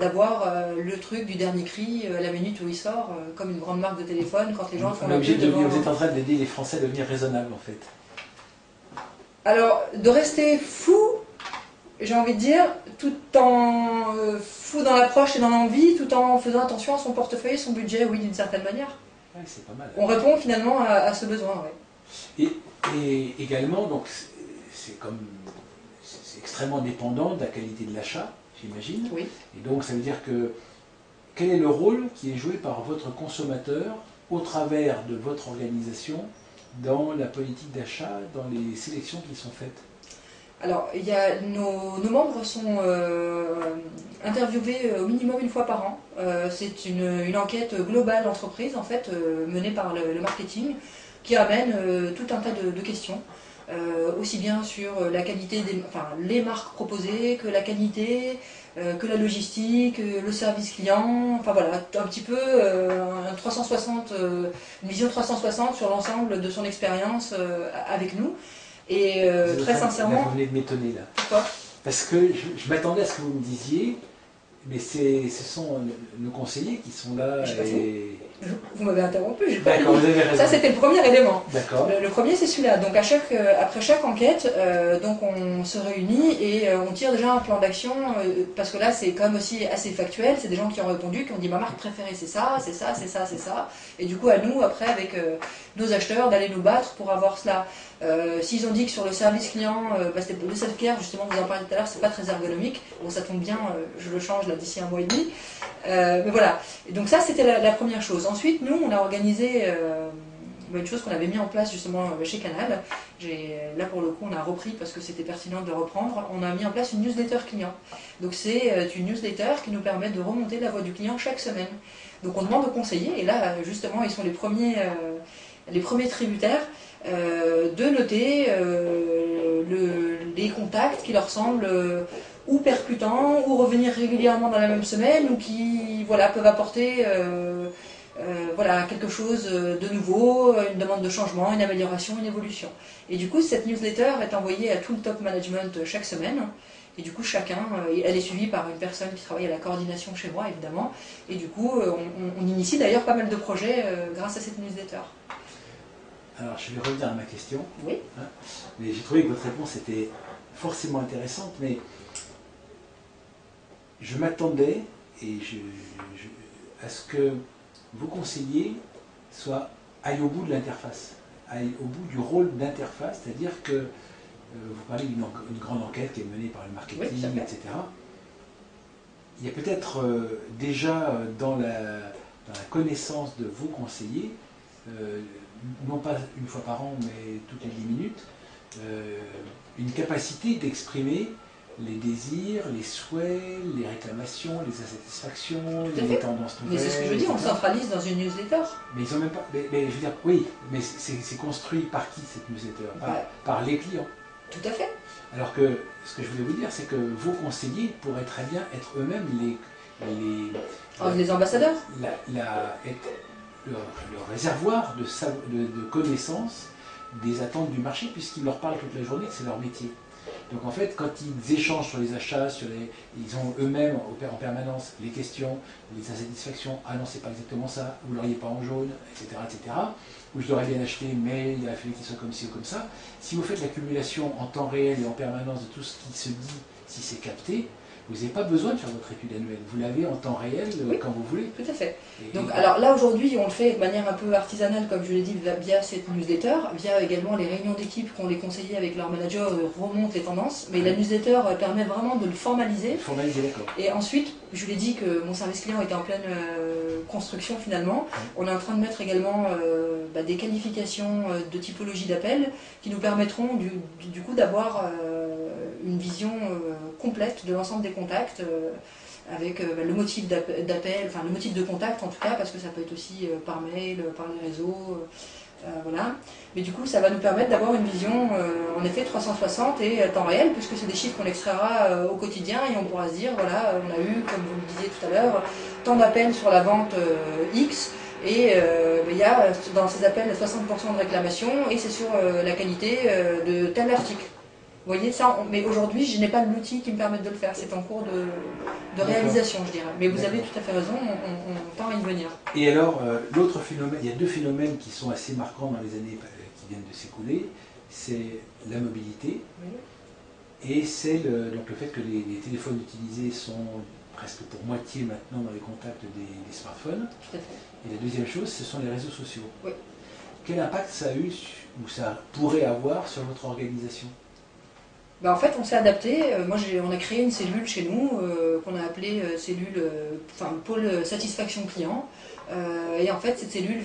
d'avoir le truc du dernier cri à la minute où il sort, comme une grande marque de téléphone, quand les gens font la queue devant... Vous êtes en train d'aider les Français à devenir raisonnables en fait. Alors, de rester fou, j'ai envie de dire, tout en fou dans l'approche et dans l'envie, tout en faisant attention à son portefeuille et son budget, oui, d'une certaine manière. Ouais, c'est pas mal. On répond finalement à ce besoin, oui. Et également, donc, c'est extrêmement dépendant de la qualité de l'achat, j'imagine. Oui. Et donc, ça veut dire que quel est le rôle qui est joué par votre consommateur au travers de votre organisation dans la politique d'achat, dans les sélections qui sont faites? Alors, nos membres sont interviewés au minimum une fois par an. C'est une enquête globale d'entreprise, en fait, menée par le marketing, qui amène tout un tas de questions, aussi bien sur la qualité les marques proposées, que la qualité, que la logistique, le service client, enfin voilà, un petit peu une vision 360 sur l'ensemble de son expérience avec nous. Et très sincèrement... Vous venez de m'étonner là. Pourquoi? Parce que je m'attendais à ce que vous me disiez, mais ce sont nos conseillers qui sont là et... Vous m'avez interrompu, j'ai pas D'accord, fini. vous avez raison. Ça, c'était le premier élément. D'accord. Le premier, c'est celui-là. Donc, après chaque enquête, donc on se réunit et on tire déjà un plan d'action, parce que là, c'est quand même aussi assez factuel. C'est des gens qui ont répondu, qui ont dit ma marque préférée, c'est ça, c'est ça, c'est ça, c'est ça. Et du coup, à nous, après, avec nos acheteurs, d'aller nous battre pour avoir cela. S'ils ont dit que sur le service client, c'était le self-care, justement, vous en parliez tout à l'heure, c'est pas très ergonomique. Bon, ça tombe bien, je le change là d'ici 1 mois et demi. Mais voilà. Et donc ça, c'était la première chose. Ensuite, nous, on a organisé une chose qu'on avait mis en place justement chez Canal. Là, pour le coup, on a repris parce que c'était pertinent de le reprendre. On a mis en place une newsletter client. Donc c'est une newsletter qui nous permet de remonter la voix du client chaque semaine. Donc on demande aux conseillers, et là, justement, ils sont les premiers tributaires, de noter les contacts qui leur semblent ou percutants, ou revenir régulièrement dans la même semaine, ou qui peuvent apporter quelque chose de nouveau, une demande de changement, une amélioration, une évolution. Et du coup, cette newsletter est envoyée à tout le top management chaque semaine. Et du coup, elle est suivie par une personne qui travaille à la coordination chez moi, évidemment. Et du coup, on initie d'ailleurs pas mal de projets grâce à cette newsletter. Alors, je vais revenir à ma question. Oui. Mais j'ai trouvé que votre réponse était forcément intéressante, mais je m'attendais à ce que vos conseillers aillent au bout de l'interface, aillent au bout du rôle d'interface, c'est-à-dire que vous parlez d'une grande enquête qui est menée par le marketing, oui, etc. Il y a peut-être déjà dans la connaissance de vos conseillers, non pas une fois par an, mais toutes les 10 minutes, une capacité d'exprimer les désirs, les souhaits, les réclamations, les insatisfactions, les tendances nouvelles. Mais c'est ce que je dis, on centralise dans une newsletter. Mais ils ont même pas. Mais je veux dire, oui, mais c'est construit par qui cette newsletter? Par les clients. Tout à fait. Alors que ce que je voulais vous dire, c'est que vos conseillers pourraient très bien être eux-mêmes les ambassadeurs. Le réservoir de connaissances des attentes du marché, puisqu'ils leur parlent toute la journée, c'est leur métier. Donc en fait, quand ils échangent sur les achats, ils ont eux-mêmes en permanence les questions, les insatisfactions, ah non c'est pas exactement ça, vous l'auriez pas en jaune, etc., etc. Ou je l'aurais bien acheté, mais il a fallu qu'il soit comme ci ou comme ça. Si vous faites l'accumulation en temps réel et en permanence de tout ce qui se dit, si c'est capté, vous n'avez pas besoin de faire votre étude annuelle. Vous l'avez en temps réel, oui, quand vous voulez. Tout à fait. Donc, alors là, aujourd'hui, on le fait de manière un peu artisanale, comme je l'ai dit, via cette newsletter, via également les réunions d'équipe qu'ont les conseillers avec leur manager remontent les tendances. Mais la newsletter permet vraiment de le formaliser. Formaliser, d'accord. Et ensuite, je vous l'ai dit que mon service client était en pleine construction finalement. On est en train de mettre également des qualifications de typologie d'appel qui nous permettront du coup d'avoir une vision complète de l'ensemble des contacts avec le motif d'appel, enfin le motif de contact en tout cas, parce que ça peut être aussi par mail, par les réseaux, voilà. Mais du coup, ça va nous permettre d'avoir une vision en effet 360 et temps réel, puisque c'est des chiffres qu'on extraira au quotidien et on pourra se dire, voilà, on a eu, comme vous le disiez tout à l'heure, tant d'appels sur la vente X, et il y a dans ces appels 60% de réclamations, et c'est sur la qualité de tel article. Vous voyez ça, mais aujourd'hui, je n'ai pas l'outil qui me permette de le faire. C'est en cours de réalisation, je dirais. Mais vous avez tout à fait raison, on tend à y venir. Et alors, l'autre phénomène, il y a deux phénomènes qui sont assez marquants dans les années qui viennent de s'écouler. C'est la mobilité et c'est donc le fait que les téléphones utilisés sont presque pour moitié maintenant dans les contacts des smartphones. Tout à fait. Et la deuxième chose, ce sont les réseaux sociaux. Oui. Quel impact ça a eu ou ça pourrait avoir sur votre organisation? En fait, on s'est adapté. On a créé une cellule chez nous qu'on a appelée pôle satisfaction client. Et en fait, cette cellule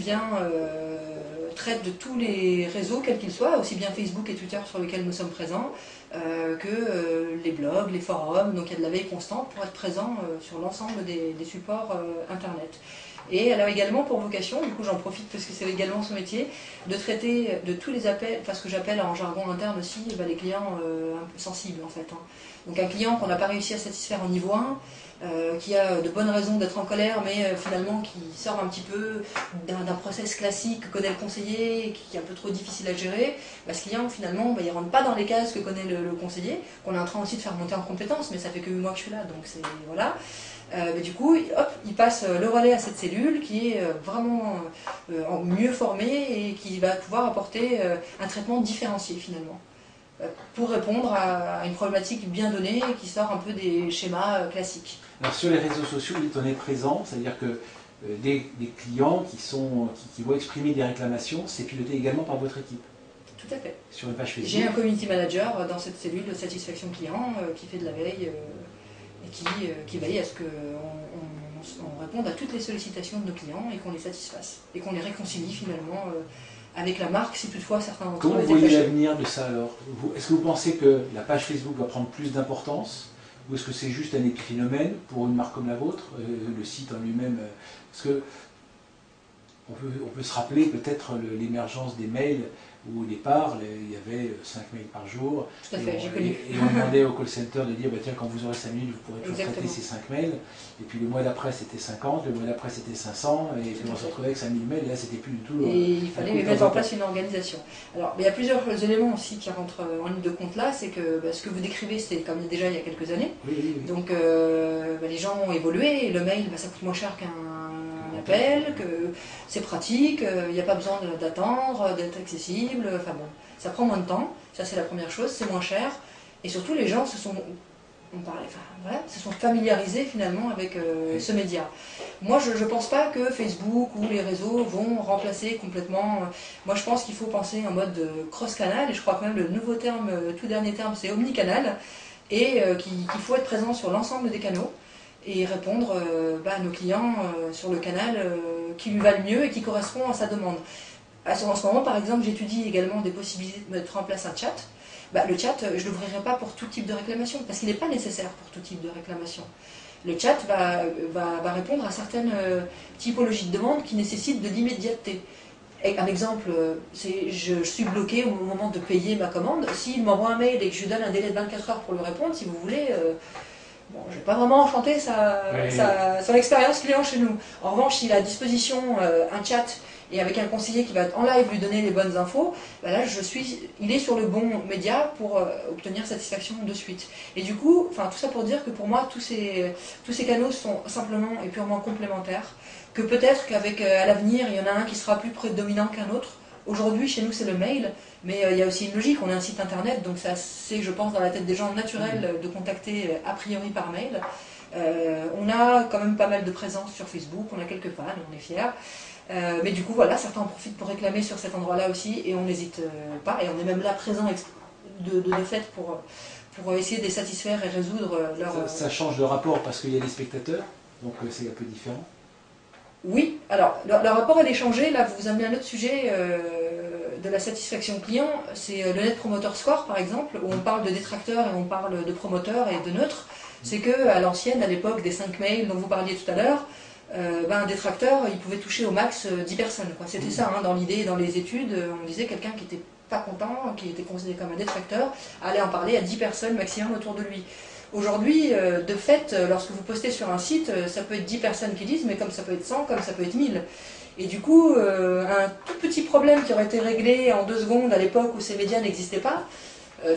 traite de tous les réseaux, quels qu'ils soient, aussi bien Facebook et Twitter sur lesquels nous sommes présents, que les blogs, les forums. Donc il y a de la veille constante pour être présent sur l'ensemble des supports Internet. Et elle a également pour vocation, du coup j'en profite parce que c'est également son métier, de traiter de tous les appels, enfin ce que j'appelle en jargon interne aussi, les clients un peu sensibles en fait. Donc un client qu'on n'a pas réussi à satisfaire en niveau 1, qui a de bonnes raisons d'être en colère, mais finalement qui sort un petit peu d'un process classique que connaît le conseiller, qui est un peu trop difficile à gérer, ce client finalement il ne rentre pas dans les cases que connaît le conseiller, qu'on est en train aussi de faire monter en compétences, mais ça fait que 8 mois que je suis là, donc c'est voilà. Du coup, hop, il passe le relais à cette cellule qui est vraiment mieux formée et qui va pouvoir apporter un traitement différencié finalement pour répondre à une problématique bien donnée qui sort un peu des schémas classiques. Alors sur les réseaux sociaux, on est présent, c'est-à-dire que des clients qui vont exprimer des réclamations, c'est piloté également par votre équipe. Tout à fait. Sur une page Facebook. J'ai un community manager dans cette cellule de satisfaction client qui fait de la veille et qui veille à ce qu'on réponde à toutes les sollicitations de nos clients et qu'on les satisfasse et qu'on les réconcilie finalement avec la marque si toutefois certains d'entre eux Comment vous voyez l'avenir de ça alors? Est-ce que vous pensez que la page Facebook va prendre plus d'importance ou est-ce que c'est juste un épiphénomène pour une marque comme la vôtre, le site en lui-même? Parce que on peut se rappeler peut-être l'émergence des mails où au départ il y avait 5 mails par jour. Tout à fait, j'ai connu. Et on demandait au call center de dire tiens, quand vous aurez 5 minutes, vous pourrez toujours Exactement. traiter ces 5 mails. Et puis le mois d'après c'était 50, le mois d'après c'était 500, et puis on se retrouvait avec 5000 mails, et là c'était plus du tout. Et il fallait mettre en place une organisation. Alors, il y a plusieurs éléments aussi qui rentrent en ligne de compte là, c'est que ce que vous décrivez, c'était comme déjà il y a quelques années. Oui. Donc les gens ont évolué, et le mail ça coûte moins cher qu'un appel, que c'est pratique, il n'y a pas besoin d'attendre, d'être accessible, enfin bon, ça prend moins de temps, ça c'est la première chose, c'est moins cher, et surtout les gens se sont familiarisés finalement avec ce média. Moi je ne pense pas que Facebook ou les réseaux vont remplacer complètement, moi je pense qu'il faut penser en mode cross-canal, et je crois que même le nouveau terme, tout dernier terme c'est omnicanal, et qu'il faut être présent sur l'ensemble des canaux, et répondre à nos clients sur le canal qui lui va le mieux et qui correspond à sa demande. En ce moment, par exemple, j'étudie également des possibilités de mettre en place un chat. Le chat, je ne l'ouvrirai pas pour tout type de réclamation, parce qu'il n'est pas nécessaire pour tout type de réclamation. Le chat va répondre à certaines typologies de demandes qui nécessitent de l'immédiateté. Un exemple, je suis bloqué au moment de payer ma commande. S'il m'envoie un mail et que je lui donne un délai de 24 heures pour lui répondre, si vous voulez... je n'ai pas vraiment enchanté son expérience client chez nous. En revanche, s'il a à disposition un chat et avec un conseiller qui va en live lui donner les bonnes infos, là il est sur le bon média pour obtenir satisfaction de suite. Et du coup, tout ça pour dire que pour moi, tous ces canaux sont simplement et purement complémentaires, que peut-être qu'avec à l'avenir, il y en a un qui sera plus prédominant qu'un autre. Aujourd'hui, chez nous, c'est le mail, mais il y a aussi une logique, on a un site internet, donc c'est, je pense, dans la tête des gens naturel de contacter a priori par mail. On a quand même pas mal de présence sur Facebook, on a quelques fans, on est fiers. Mais du coup, voilà, certains en profitent pour réclamer sur cet endroit-là aussi, et on n'hésite pas, et on est même là présent de fait pour essayer de les satisfaire et résoudre leur... Ça change de rapport parce qu'il y a des spectateurs, donc c'est un peu différent. Oui, alors le rapport elle est changé, là vous amenez un autre sujet de la satisfaction client, c'est le Net Promoter Score par exemple, où on parle de détracteurs et on parle de promoteurs et de neutres. C'est qu'à l'ancienne, à l'époque des 5 mails dont vous parliez tout à l'heure, un détracteur, il pouvait toucher au max 10 personnes. C'était ça, hein, dans l'idée, dans les études, on disait quelqu'un qui n'était pas content, qui était considéré comme un détracteur, allait en parler à 10 personnes maximum autour de lui. Aujourd'hui, de fait, lorsque vous postez sur un site, ça peut être 10 personnes qui lisent, mais comme ça peut être 100, comme ça peut être 1000. Et du coup, un tout petit problème qui aurait été réglé en 2 secondes à l'époque où ces médias n'existaient pas,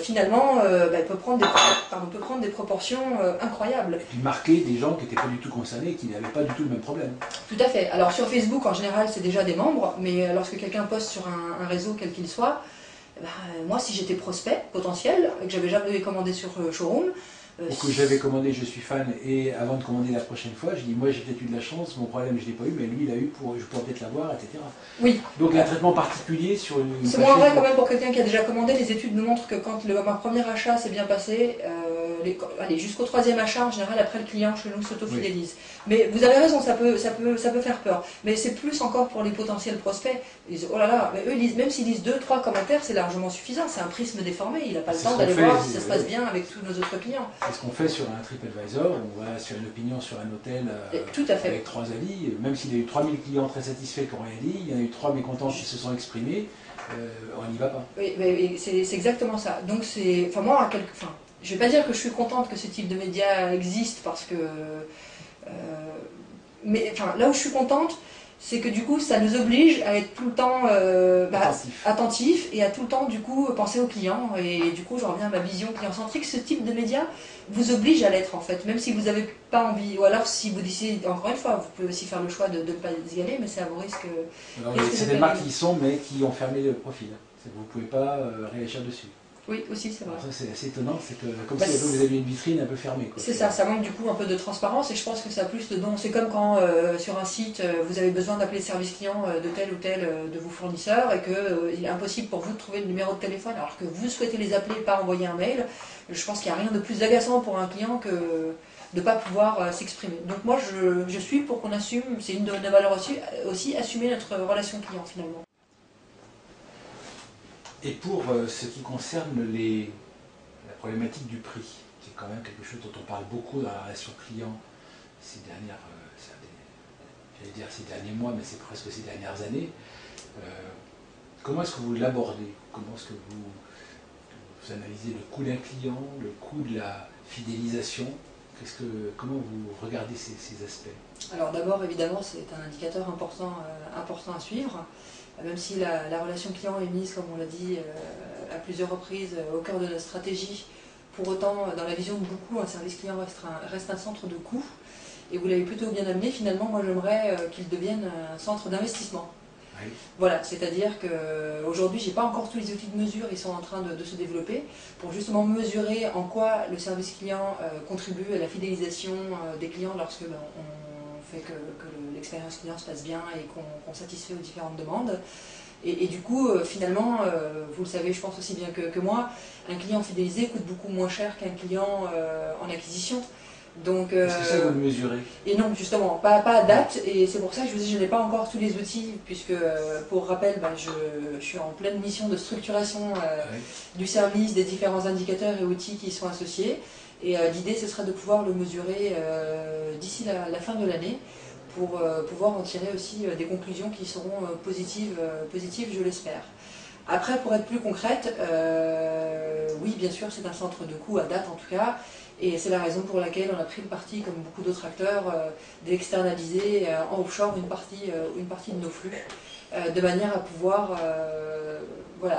finalement, peut prendre des proportions incroyables. Et puis marquer des gens qui n'étaient pas du tout concernés et qui n'avaient pas du tout le même problème. Tout à fait. Alors sur Facebook, en général, c'est déjà des membres, mais lorsque quelqu'un poste sur un réseau, quel qu'il soit, moi, si j'étais prospect potentiel, et que j'avais jamais commandé sur Showroom, ou que j'avais commandé, je suis fan, et avant de commander la prochaine fois, je dis moi j'ai peut-être eu de la chance, mon problème je ne l'ai pas eu, mais lui il a eu, je pourrais peut-être l'avoir, etc. Oui. Donc il y a un traitement particulier sur une. C'est moins vrai quand même pour quelqu'un qui a déjà commandé. Les études nous montrent que quand ma premier achat s'est bien passé, jusqu'au 3e achat, en général, après le client chez nous s'auto-fidélise. Oui. Mais vous avez raison, ça peut faire peur. Mais c'est plus encore pour les potentiels prospects. Ils disent, oh là là, mais eux, même s'ils lisent 2-3 commentaires, c'est largement suffisant. C'est un prisme déformé. Il n'a pas le temps d'aller voir si ça se passe bien avec tous nos autres clients. C'est ce qu'on fait sur un TripAdvisor, on va sur une opinion sur un hôtel tout à fait. Avec 3 avis. Même s'il y a eu 3000 clients très satisfaits qui n'ont rien dit, il y en a eu 3 mécontents qui se sont exprimés, on n'y va pas. Oui, c'est exactement ça. Donc c'est, moi, je ne vais pas dire que je suis contente que ce type de médias existe parce que, mais là où je suis contente, c'est que du coup ça nous oblige à être tout le temps attentif et à tout le temps du coup penser aux clients, et du coup j'en reviens à ma vision client-centrique. Ce type de médias vous oblige à l'être en fait, même si vous n'avez pas envie, ou alors si vous décidez, encore une fois, vous pouvez aussi faire le choix de ne pas y aller, mais c'est à vos risques. C'est des marques qui y sont mais qui ont fermé le profil, vous ne pouvez pas réagir dessus. Oui, aussi, c'est vrai. Alors ça, c'est assez étonnant, c'est que comme si vous aviez une vitrine un peu fermée. C'est ça, ça manque du coup un peu de transparence, et je pense que ça a plus de dons. C'est comme quand sur un site, vous avez besoin d'appeler le service client de tel ou tel de vos fournisseurs, et qu'il est impossible pour vous de trouver le numéro de téléphone, alors que vous souhaitez les appeler, pas envoyer un mail. Je pense qu'il n'y a rien de plus agaçant pour un client que de ne pas pouvoir s'exprimer. Donc moi, je suis pour qu'on assume, c'est une de nos valeurs aussi, assumer notre relation client finalement. Et pour ce qui concerne la problématique du prix, qui est quand même quelque chose dont on parle beaucoup dans la relation client ces derniers mois, mais c'est presque ces dernières années, comment est-ce que vous l'abordez? Comment est-ce que vous analysez le coût d'un client, le coût de la fidélisation? Comment vous regardez ces aspects? Alors d'abord, évidemment, c'est un indicateur important à suivre. Même si la relation client est mise, comme on l'a dit à plusieurs reprises, au cœur de notre stratégie, pour autant, dans la vision de beaucoup, un service client reste un centre de coût. Et vous l'avez plutôt bien amené, finalement, moi j'aimerais qu'il devienne un centre d'investissement. Oui. Voilà, c'est-à-dire qu'aujourd'hui, je n'ai pas encore tous les outils de mesure, ils sont en train de se développer, pour justement mesurer en quoi le service client contribue à la fidélisation des clients lorsque on fait que l'expérience client se passe bien et qu'on satisfait aux différentes demandes. Et du coup, finalement, vous le savez, je pense aussi bien que moi, un client fidélisé coûte beaucoup moins cher qu'un client en acquisition. Est-ce que ça vous le mesurez? Et non, justement, pas à date, et c'est pour ça que je vous dis, je n'ai pas encore tous les outils, puisque, pour rappel, je suis en pleine mission de structuration du service, des différents indicateurs et outils qui y sont associés. Et l'idée, ce serait de pouvoir le mesurer d'ici la fin de l'année, pour pouvoir en tirer aussi des conclusions qui seront positives, je l'espère. Après, pour être plus concrète, oui, bien sûr, c'est un centre de coût à date en tout cas, et c'est la raison pour laquelle on a pris le parti, comme beaucoup d'autres acteurs, d'externaliser en offshore une partie de nos flux, de manière à pouvoir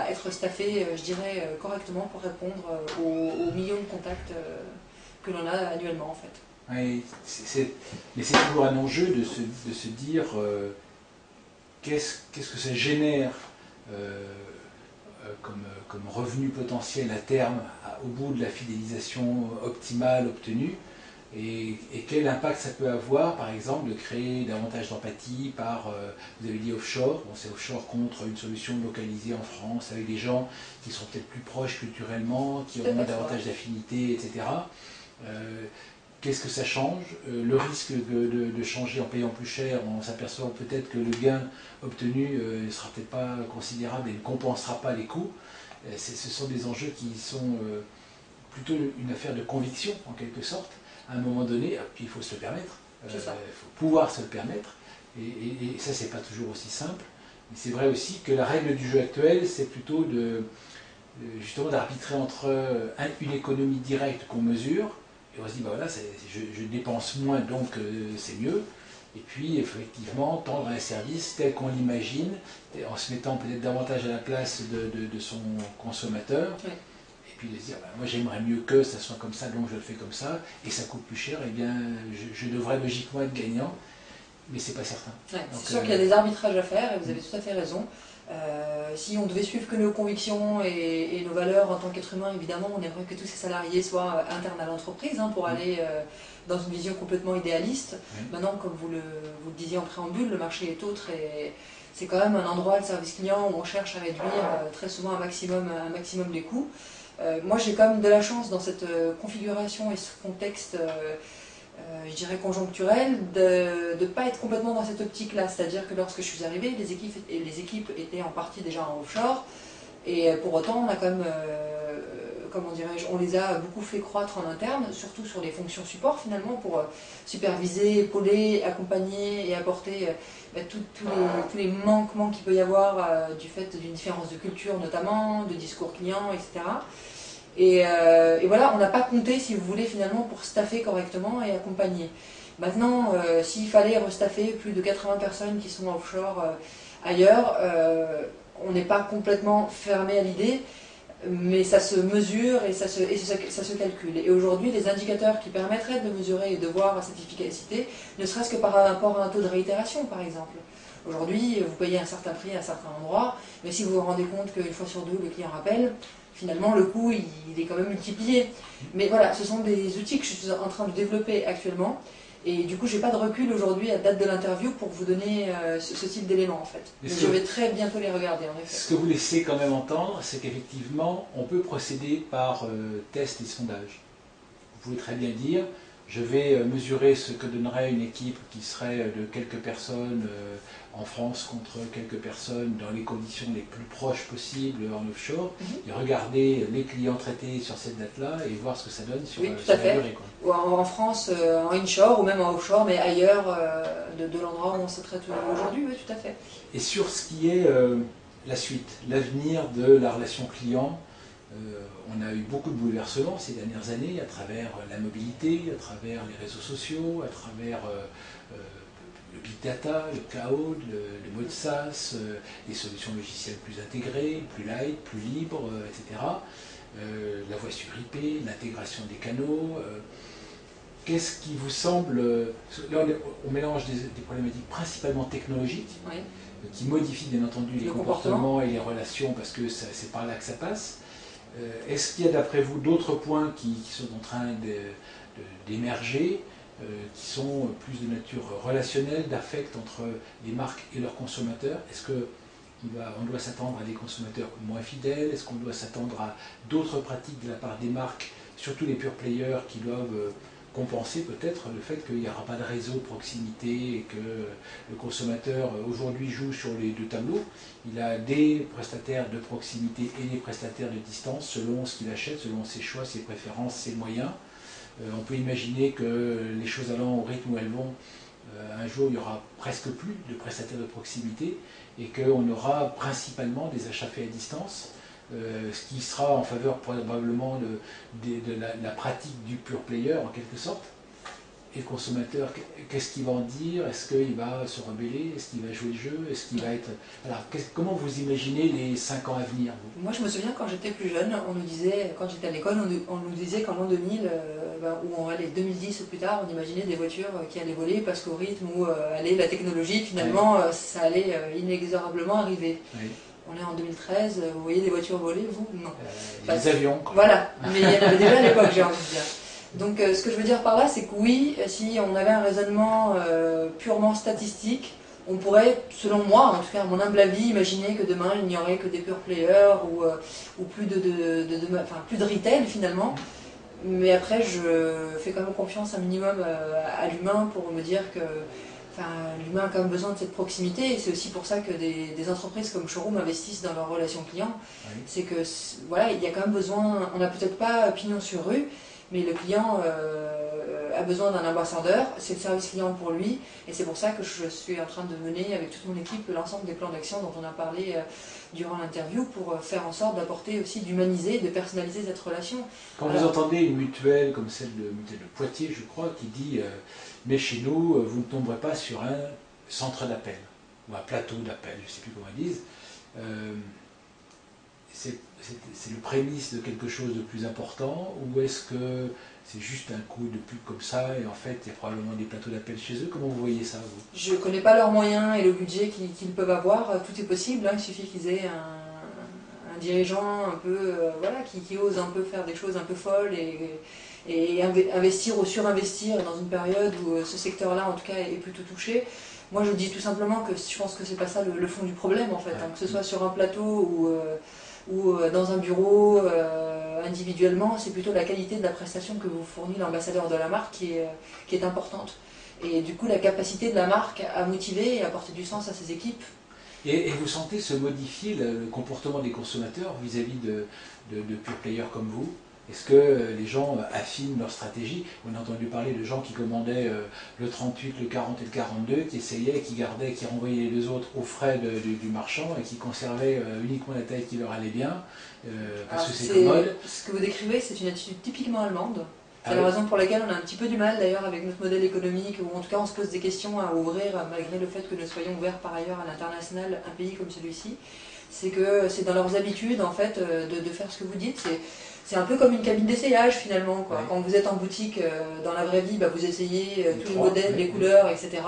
être staffé, je dirais, correctement pour répondre aux millions de contacts que l'on a annuellement en fait. Oui, mais c'est toujours un enjeu de se dire qu'est-ce que ça génère comme revenu potentiel à terme au bout de la fidélisation optimale obtenue, et quel impact ça peut avoir, par exemple, de créer davantage d'empathie par, vous avez dit offshore, bon, c'est offshore contre une solution localisée en France, avec des gens qui sont peut-être plus proches culturellement, qui auront davantage d'affinité, etc. qu'est-ce que ça change? Le risque de changer en payant plus cher, on s'aperçoit peut-être que le gain obtenu ne sera peut-être pas considérable et ne compensera pas les coûts. Ce sont des enjeux qui sont plutôt une affaire de conviction, en quelque sorte. À un moment donné, puis il faut se le permettre, il faut pouvoir se le permettre, et ça, c'est pas toujours aussi simple. Mais c'est vrai aussi que la règle du jeu actuel, c'est plutôt justement d'arbitrer entre une économie directe qu'on mesure, et on se dit, bah voilà, je dépense moins, donc c'est mieux, et puis effectivement tendre à un service tel qu'on l'imagine, en se mettant peut-être davantage à la place de son consommateur, oui. et puis de se dire, bah, moi j'aimerais mieux que ça soit comme ça, donc je le fais comme ça, et ça coûte plus cher, et bien je devrais logiquement être gagnant, mais c'est pas certain. Ouais, c'est sûr qu'il y a des arbitrages à faire, et vous avez tout à fait raison. Si on devait suivre que nos convictions et nos valeurs en tant qu'être humain, évidemment, on aimerait que tous ces salariés soient internes à l'entreprise pour aller dans une vision complètement idéaliste. Maintenant, comme vous le disiez en préambule, le marché est autre et c'est quand même un endroit, le service client, où on cherche à réduire très souvent un maximum les coûts. Moi, j'ai quand même de la chance dans cette configuration et ce contexte je dirais conjoncturel, de ne pas être complètement dans cette optique-là. C'est-à-dire que lorsque je suis arrivée, les équipes étaient en partie déjà en offshore, et pour autant, on a quand même, comment dirais-je, on les a beaucoup fait croître en interne, surtout sur les fonctions support finalement, pour superviser, épauler, accompagner et apporter tous les manquements qu'il peut y avoir du fait d'une différence de culture notamment, de discours client, etc. Et voilà, on n'a pas compté, si vous voulez, finalement, pour staffer correctement et accompagner. Maintenant, s'il fallait restaffer plus de 80 personnes qui sont offshore ailleurs, on n'est pas complètement fermé à l'idée, mais ça se mesure et ça se calcule. Et aujourd'hui, les indicateurs qui permettraient de mesurer et de voir cette efficacité, ne serait-ce que par rapport à un taux de réitération, par exemple. Aujourd'hui, vous payez un certain prix à un certain endroit, mais si vous vous rendez compte qu'une fois sur deux, le client rappelle, finalement, le coût, il est quand même multiplié. Mais voilà, ce sont des outils que je suis en train de développer actuellement. Et du coup, je n'ai pas de recul aujourd'hui à date de l'interview pour vous donner ce type d'éléments, en fait. Mais je vais très bientôt les regarder, en effet. Ce que vous laissez quand même entendre, c'est qu'effectivement, on peut procéder par test et sondage. Vous pouvez très bien dire, je vais mesurer ce que donnerait une équipe qui serait de quelques personnes en France contre quelques personnes dans les conditions les plus proches possibles en offshore, et regarder les clients traités sur cette date-là et voir ce que ça donne sur, oui, sur la durée. Ou en France, en inshore ou même en offshore, mais ailleurs de l'endroit où on se traite aujourd'hui, oui, tout à fait. Et sur ce qui est la suite, l'avenir de la relation client, on a eu beaucoup de bouleversements ces dernières années à travers la mobilité, à travers les réseaux sociaux, à travers le big data, le cloud, le mode SaaS, les solutions logicielles plus intégrées, plus light, plus libres, etc. La voix sur IP, l'intégration des canaux. Qu'est-ce qui vous semble... Là, on mélange des problématiques principalement technologiques, oui, qui modifient bien entendu les comportements et les relations, parce que c'est par là que ça passe. Est-ce qu'il y a d'après vous d'autres points qui sont en train d'émerger, qui sont plus de nature relationnelle, d'affect entre les marques et leurs consommateurs? Est-ce qu'on doit s'attendre à des consommateurs moins fidèles? Est-ce qu'on doit s'attendre à d'autres pratiques de la part des marques, surtout les pure players, qui doivent compenser peut-être le fait qu'il n'y aura pas de réseau de proximité et que le consommateur aujourd'hui joue sur les deux tableaux? Il a des prestataires de proximité et des prestataires de distance selon ce qu'il achète, selon ses choix, ses préférences, ses moyens. On peut imaginer que les choses allant au rythme où elles vont, un jour il n'y aura presque plus de prestataires de proximité et qu'on aura principalement des achats faits à distance. Ce qui sera en faveur probablement de la pratique du pure player en quelque sorte. Et le consommateur, qu'est-ce qu'il va en dire? Est-ce qu'il va se rebeller? Est-ce qu'il va jouer le jeu? Est-ce qu'il va être... Alors, comment vous imaginez les 5 ans à venir, vous? Moi, je me souviens quand j'étais plus jeune, on nous disait, quand j'étais à l'école, on nous disait qu'en l'an 2000, où on allait 2010 ou plus tard, on imaginait des voitures qui allaient voler parce qu'au rythme où allait la technologie, finalement, oui, ça allait inexorablement arriver. Oui. On est en 2013, vous voyez des voitures voler, vous? Non. Des avions. Quoi. Voilà, mais il y en avait déjà à l'époque, j'ai envie de dire. Donc ce que je veux dire par là, c'est que oui, si on avait un raisonnement purement statistique, on pourrait, selon moi, en tout cas à mon humble avis, imaginer que demain il n'y aurait que des pure players ou plus plus de retail finalement. Mais après, je fais quand même confiance un minimum à l'humain pour me dire que l'humain a quand même besoin de cette proximité. Et c'est aussi pour ça que des entreprises comme Showroom investissent dans leurs relations clients. Oui. C'est que voilà, il y a quand même besoin, on n'a peut-être pas pignon sur rue, mais le client a besoin d'un ambassadeur, c'est le service client pour lui, et c'est pour ça que je suis en train de mener avec toute mon équipe l'ensemble des plans d'action dont on a parlé durant l'interview pour faire en sorte d'apporter aussi, d'humaniser, de personnaliser cette relation. Quand vous entendez une mutuelle comme celle de Poitiers, je crois, qui dit mais chez nous, vous ne tomberez pas sur un centre d'appel, ou un plateau d'appel, je ne sais plus comment ils disent, c'est le prémisse de quelque chose de plus important, ou est-ce que c'est juste un coup de pub comme ça, et en fait il y a probablement des plateaux d'appel chez eux? Comment vous voyez ça, vous? Je ne connais pas leurs moyens et le budget qu'ils peuvent avoir, tout est possible, hein. Il suffit qu'ils aient un dirigeant un peu, voilà, qui ose un peu faire des choses un peu folles et investir ou surinvestir dans une période où ce secteur-là en tout cas est plutôt touché. Moi je dis tout simplement que je pense que c'est pas ça le fond du problème en fait, hein, que ce soit sur un plateau ou dans un bureau individuellement, c'est plutôt la qualité de la prestation que vous fournit l'ambassadeur de la marque qui est importante. Et du coup la capacité de la marque à motiver et à apporter du sens à ses équipes. Et vous sentez se modifier le comportement des consommateurs vis-à-vis de pure players comme vous? Est-ce que les gens affinent leur stratégie? On a entendu parler de gens qui commandaient le 38, le 40 et le 42, qui essayaient, qui gardaient, qui renvoyaient les deux autres aux frais du marchand et qui conservaient uniquement la taille qui leur allait bien, parce que c'est commode. Ce que vous décrivez, c'est une attitude typiquement allemande. C'est la raison pour laquelle on a un petit peu du mal d'ailleurs avec notre modèle économique, ou en tout cas on se pose des questions à ouvrir, malgré le fait que nous soyons ouverts par ailleurs à l'international, un pays comme celui-ci. C'est que c'est dans leurs habitudes en fait de faire ce que vous dites. C'est un peu comme une cabine d'essayage finalement, quoi. Ouais. Quand vous êtes en boutique, dans la vraie vie, vous essayez tous les modèles, les couleurs, etc.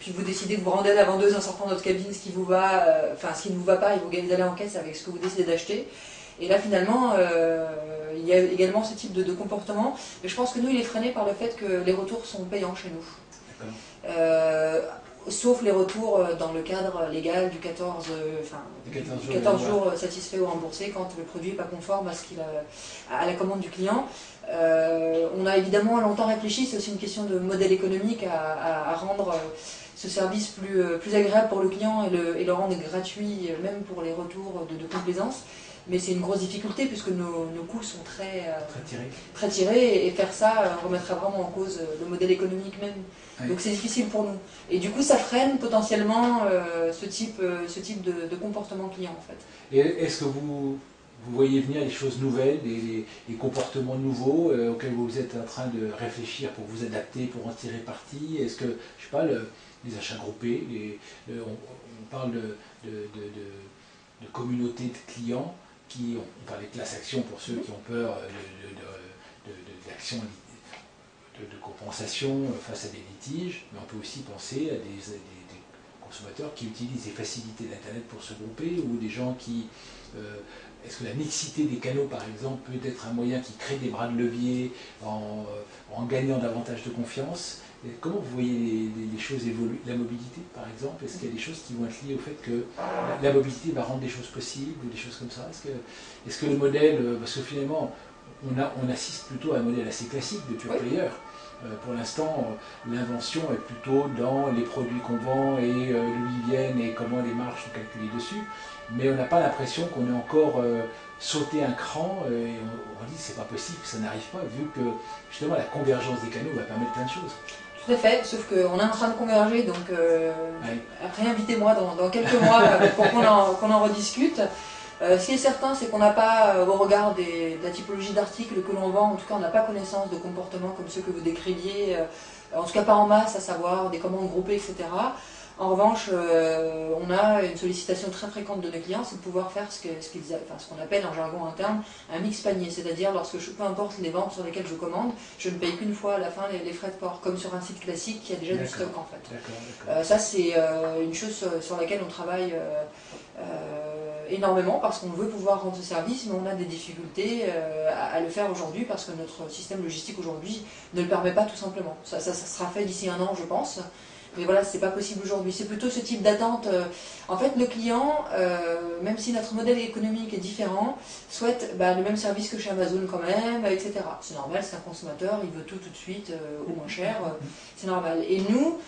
Puis vous décidez de vous rendre à la vendeuse en sortant de votre cabine, ce qui vous va, ce qui ne vous va pas, et vous allez en caisse avec ce que vous décidez d'acheter. Et là finalement, il y a également ce type de comportement. Mais je pense que nous, il est freiné par le fait que les retours sont payants chez nous. Sauf les retours dans le cadre légal du 14 jours satisfaits ou remboursés quand le produit n'est pas conforme à la commande du client. On a évidemment longtemps réfléchi, c'est aussi une question de modèle économique à rendre ce service plus agréable pour le client et le rendre gratuit même pour les retours de complaisance. Mais c'est une grosse difficulté puisque nos coûts sont très tirés et faire ça remettrait vraiment en cause le modèle économique même. Oui. Donc c'est difficile pour nous. Et du coup ça freine potentiellement ce type de comportement client en fait. Et est-ce que vous voyez venir des choses nouvelles, des comportements nouveaux auxquels vous êtes en train de réfléchir pour vous adapter, pour en tirer parti? Est-ce que, je sais pas, les achats groupés, on parle de communautés de clients, on parle de class action pour ceux qui ont peur d'actions de compensation face à des litiges, mais on peut aussi penser à des consommateurs qui utilisent les facilités d'Internet pour se grouper, ou des gens qui... Est-ce que la mixité des canaux, par exemple, peut être un moyen qui crée des bras de levier en gagnant davantage de confiance? Et comment vous voyez les choses évoluer? La mobilité, par exemple, est-ce qu'il y a des choses qui vont être liées au fait que la mobilité va rendre des choses possibles, ou des choses comme ça? Est-ce que le modèle, parce que finalement, on assiste plutôt à un modèle assez classique de pure player. Pour l'instant, l'invention est plutôt dans les produits qu'on vend et d'où ils viennent et comment les marges sont calculées dessus. Mais on n'a pas l'impression qu'on ait encore sauté un cran et on dit que c'est pas possible, que ça n'arrive pas, vu que justement la convergence des canaux va permettre plein de choses. Tout à fait, sauf qu'on est en train de converger, donc réinvitez-moi dans quelques mois pour qu'on en rediscute. Ce qui est certain, c'est qu'on n'a pas, au regard de la typologie d'articles que l'on vend, en tout cas on n'a pas connaissance de comportements comme ceux que vous décriviez, en tout cas pas en masse, à savoir des commandes groupées, etc. En revanche, on a une sollicitation très fréquente de nos clients, c'est de pouvoir faire ce qu'on appelle en jargon interne un mix panier, c'est-à-dire lorsque peu importe les ventes sur lesquelles je commande, je ne paye qu'une fois à la fin les frais de port, comme sur un site classique qui a déjà du stock en fait. Ça c'est une chose sur laquelle on travaille énormément parce qu'on veut pouvoir rendre ce service, mais on a des difficultés à le faire aujourd'hui parce que notre système logistique aujourd'hui ne le permet pas tout simplement. Ça sera fait d'ici un an je pense. Mais voilà, c'est pas possible aujourd'hui. C'est plutôt ce type d'attente. En fait, le client, même si notre modèle économique est différent, souhaite le même service que chez Amazon quand même, etc. C'est normal, c'est un consommateur, il veut tout de suite, au moins cher, c'est normal. Et nous,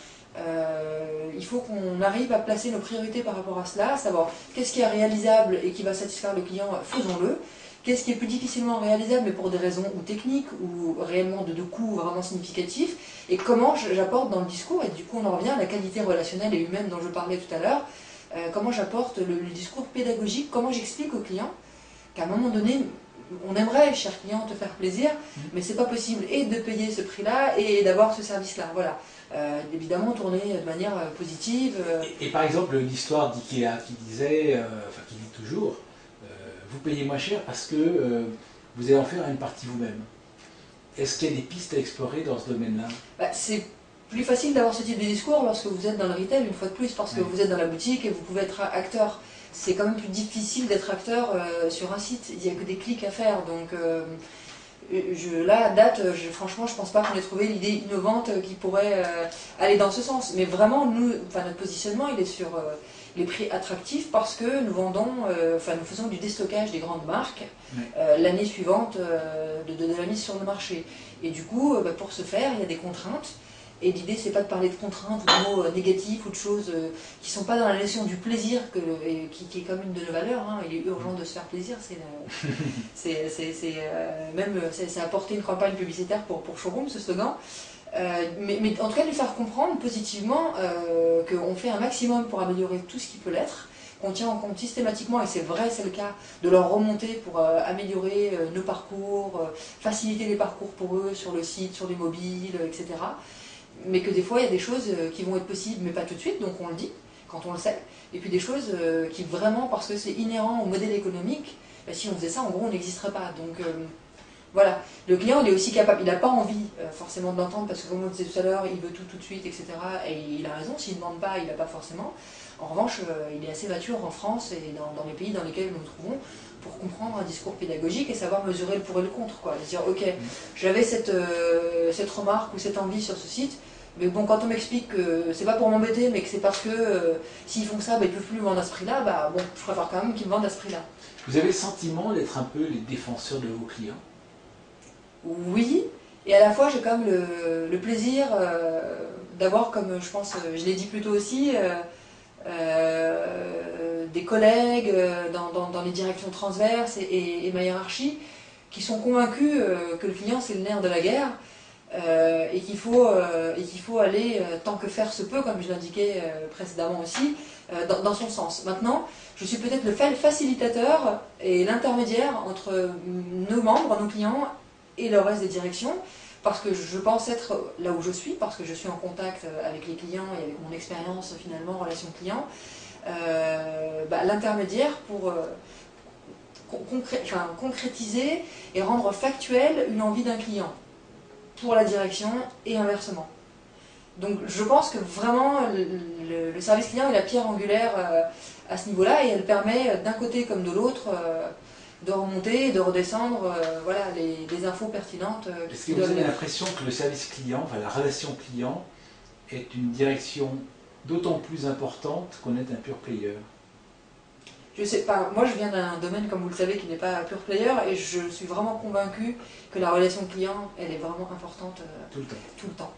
il faut qu'on arrive à placer nos priorités par rapport à cela, savoir qu'est-ce qui est réalisable et qui va satisfaire le client, faisons-le. Qu'est-ce qui est plus difficilement réalisable, mais pour des raisons ou techniques ou réellement de coûts vraiment significatifs, et comment j'apporte dans le discours, et du coup on en revient à la qualité relationnelle et humaine dont je parlais tout à l'heure, comment j'apporte le discours pédagogique, comment j'explique au client qu'à un moment donné, on aimerait, cher client, te faire plaisir, mais c'est pas possible et de payer ce prix-là et d'avoir ce service-là. Voilà. Évidemment, tourner de manière positive. Et par exemple, l'histoire d'IKEA qui disait, enfin qui dit toujours, vous payez moins cher parce que vous allez en faire une partie vous-même. Est-ce qu'il y a des pistes à explorer dans ce domaine-là? C'est plus facile d'avoir ce type de discours lorsque vous êtes dans le retail, une fois de plus, parce que vous êtes dans la boutique et vous pouvez être acteur. C'est quand même plus difficile d'être acteur sur un site. Il n'y a que des clics à faire. Donc là, à date, franchement, je pense pas qu'on ait trouvé l'idée innovante qui pourrait aller dans ce sens. Mais vraiment, notre positionnement, il est sur les prix attractifs parce que nous vendons, nous faisons du déstockage des grandes marques l'année suivante de la mise sur le marché. Et du coup, pour ce faire, il y a des contraintes. Et l'idée, c'est pas de parler de contraintes ou de mots négatifs ou de choses qui sont pas dans la notion du plaisir, qui est comme une de nos valeurs. Hein. Il est urgent de se faire plaisir. C'est apporter une campagne publicitaire pour Showroom, ce slogan. Mais en tout cas, de lui faire comprendre positivement qu'on fait un maximum pour améliorer tout ce qui peut l'être, qu'on tient en compte systématiquement, et c'est vrai, c'est le cas, de leur remonter pour améliorer nos parcours, faciliter les parcours pour eux sur le site, sur les mobiles, etc. Mais que des fois, il y a des choses qui vont être possibles, mais pas tout de suite, donc on le dit, quand on le sait. Et puis des choses qui vraiment, parce que c'est inhérent au modèle économique, si on faisait ça, en gros, on n'existerait pas. Donc voilà, le client, il est aussi capable, il n'a pas envie forcément de l'entendre, parce que comme on disait tout à l'heure, il veut tout de suite, etc. Et il a raison, s'il ne demande pas, il n'a pas forcément. En revanche, il est assez mature en France et dans les pays dans lesquels nous nous trouvons, pour comprendre un discours pédagogique et savoir mesurer le pour et le contre, quoi. Dire, ok, j'avais cette remarque ou cette envie sur ce site, mais bon, quand on m'explique que c'est pas pour m'embêter, mais que c'est parce que s'ils font ça, ils peuvent plus me vendre à ce prix-là, bon, je préfère quand même qu'ils me vendent à ce prix-là. Vous avez le sentiment d'être un peu les défenseurs de vos clients? Oui, et à la fois j'ai quand même le plaisir d'avoir, comme je pense, je l'ai dit plus tôt aussi, des collègues dans les directions transverses et ma hiérarchie qui sont convaincus que le client c'est le nerf de la guerre et qu'il faut aller tant que faire se peut, comme je l'indiquais précédemment aussi, dans son sens. Maintenant, je suis peut-être le facilitateur et l'intermédiaire entre nos membres, nos clients et le reste des directions, parce que je pense être là où je suis, parce que je suis en contact avec les clients et avec mon expérience finalement en relation client, l'intermédiaire pour concrétiser et rendre factuelle une envie d'un client pour la direction et inversement. Donc je pense que vraiment le service client est la pierre angulaire à ce niveau-là, et elle permet d'un côté comme de l'autre de remonter, de redescendre les infos pertinentes. Est-ce que vous avez l'impression que le service client, enfin la relation client, est une direction d'autant plus importante qu'on est un pure player? Je sais pas, moi je viens d'un domaine, comme vous le savez, qui n'est pas pure player, et je suis vraiment convaincue que la relation client, elle est vraiment importante tout le temps. Tout le temps.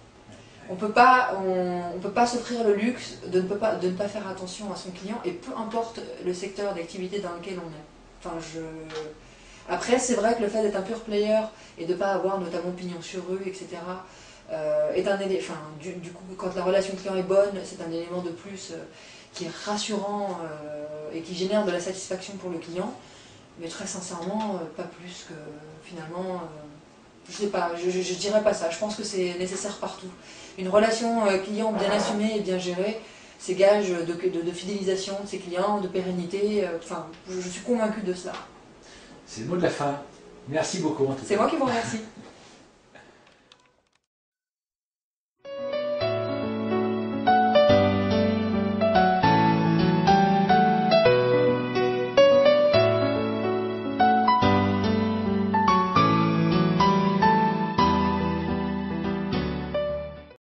On peut pas s'offrir le luxe de ne pas faire attention à son client, et peu importe le secteur d'activité dans lequel on est. Après, c'est vrai que le fait d'être un pure player et de ne pas avoir notamment pignon sur rue, etc., est un élément. Du coup, quand la relation client est bonne, c'est un élément de plus qui est rassurant et qui génère de la satisfaction pour le client. Mais très sincèrement, pas plus que finalement. Je sais pas, je dirais pas ça. Je pense que c'est nécessaire partout. Une relation client bien assumée et bien gérée, c'est gage de fidélisation de ses clients, de pérennité. Je suis convaincue de cela. C'est le mot de la fin. Merci beaucoup. C'est moi qui vous remercie.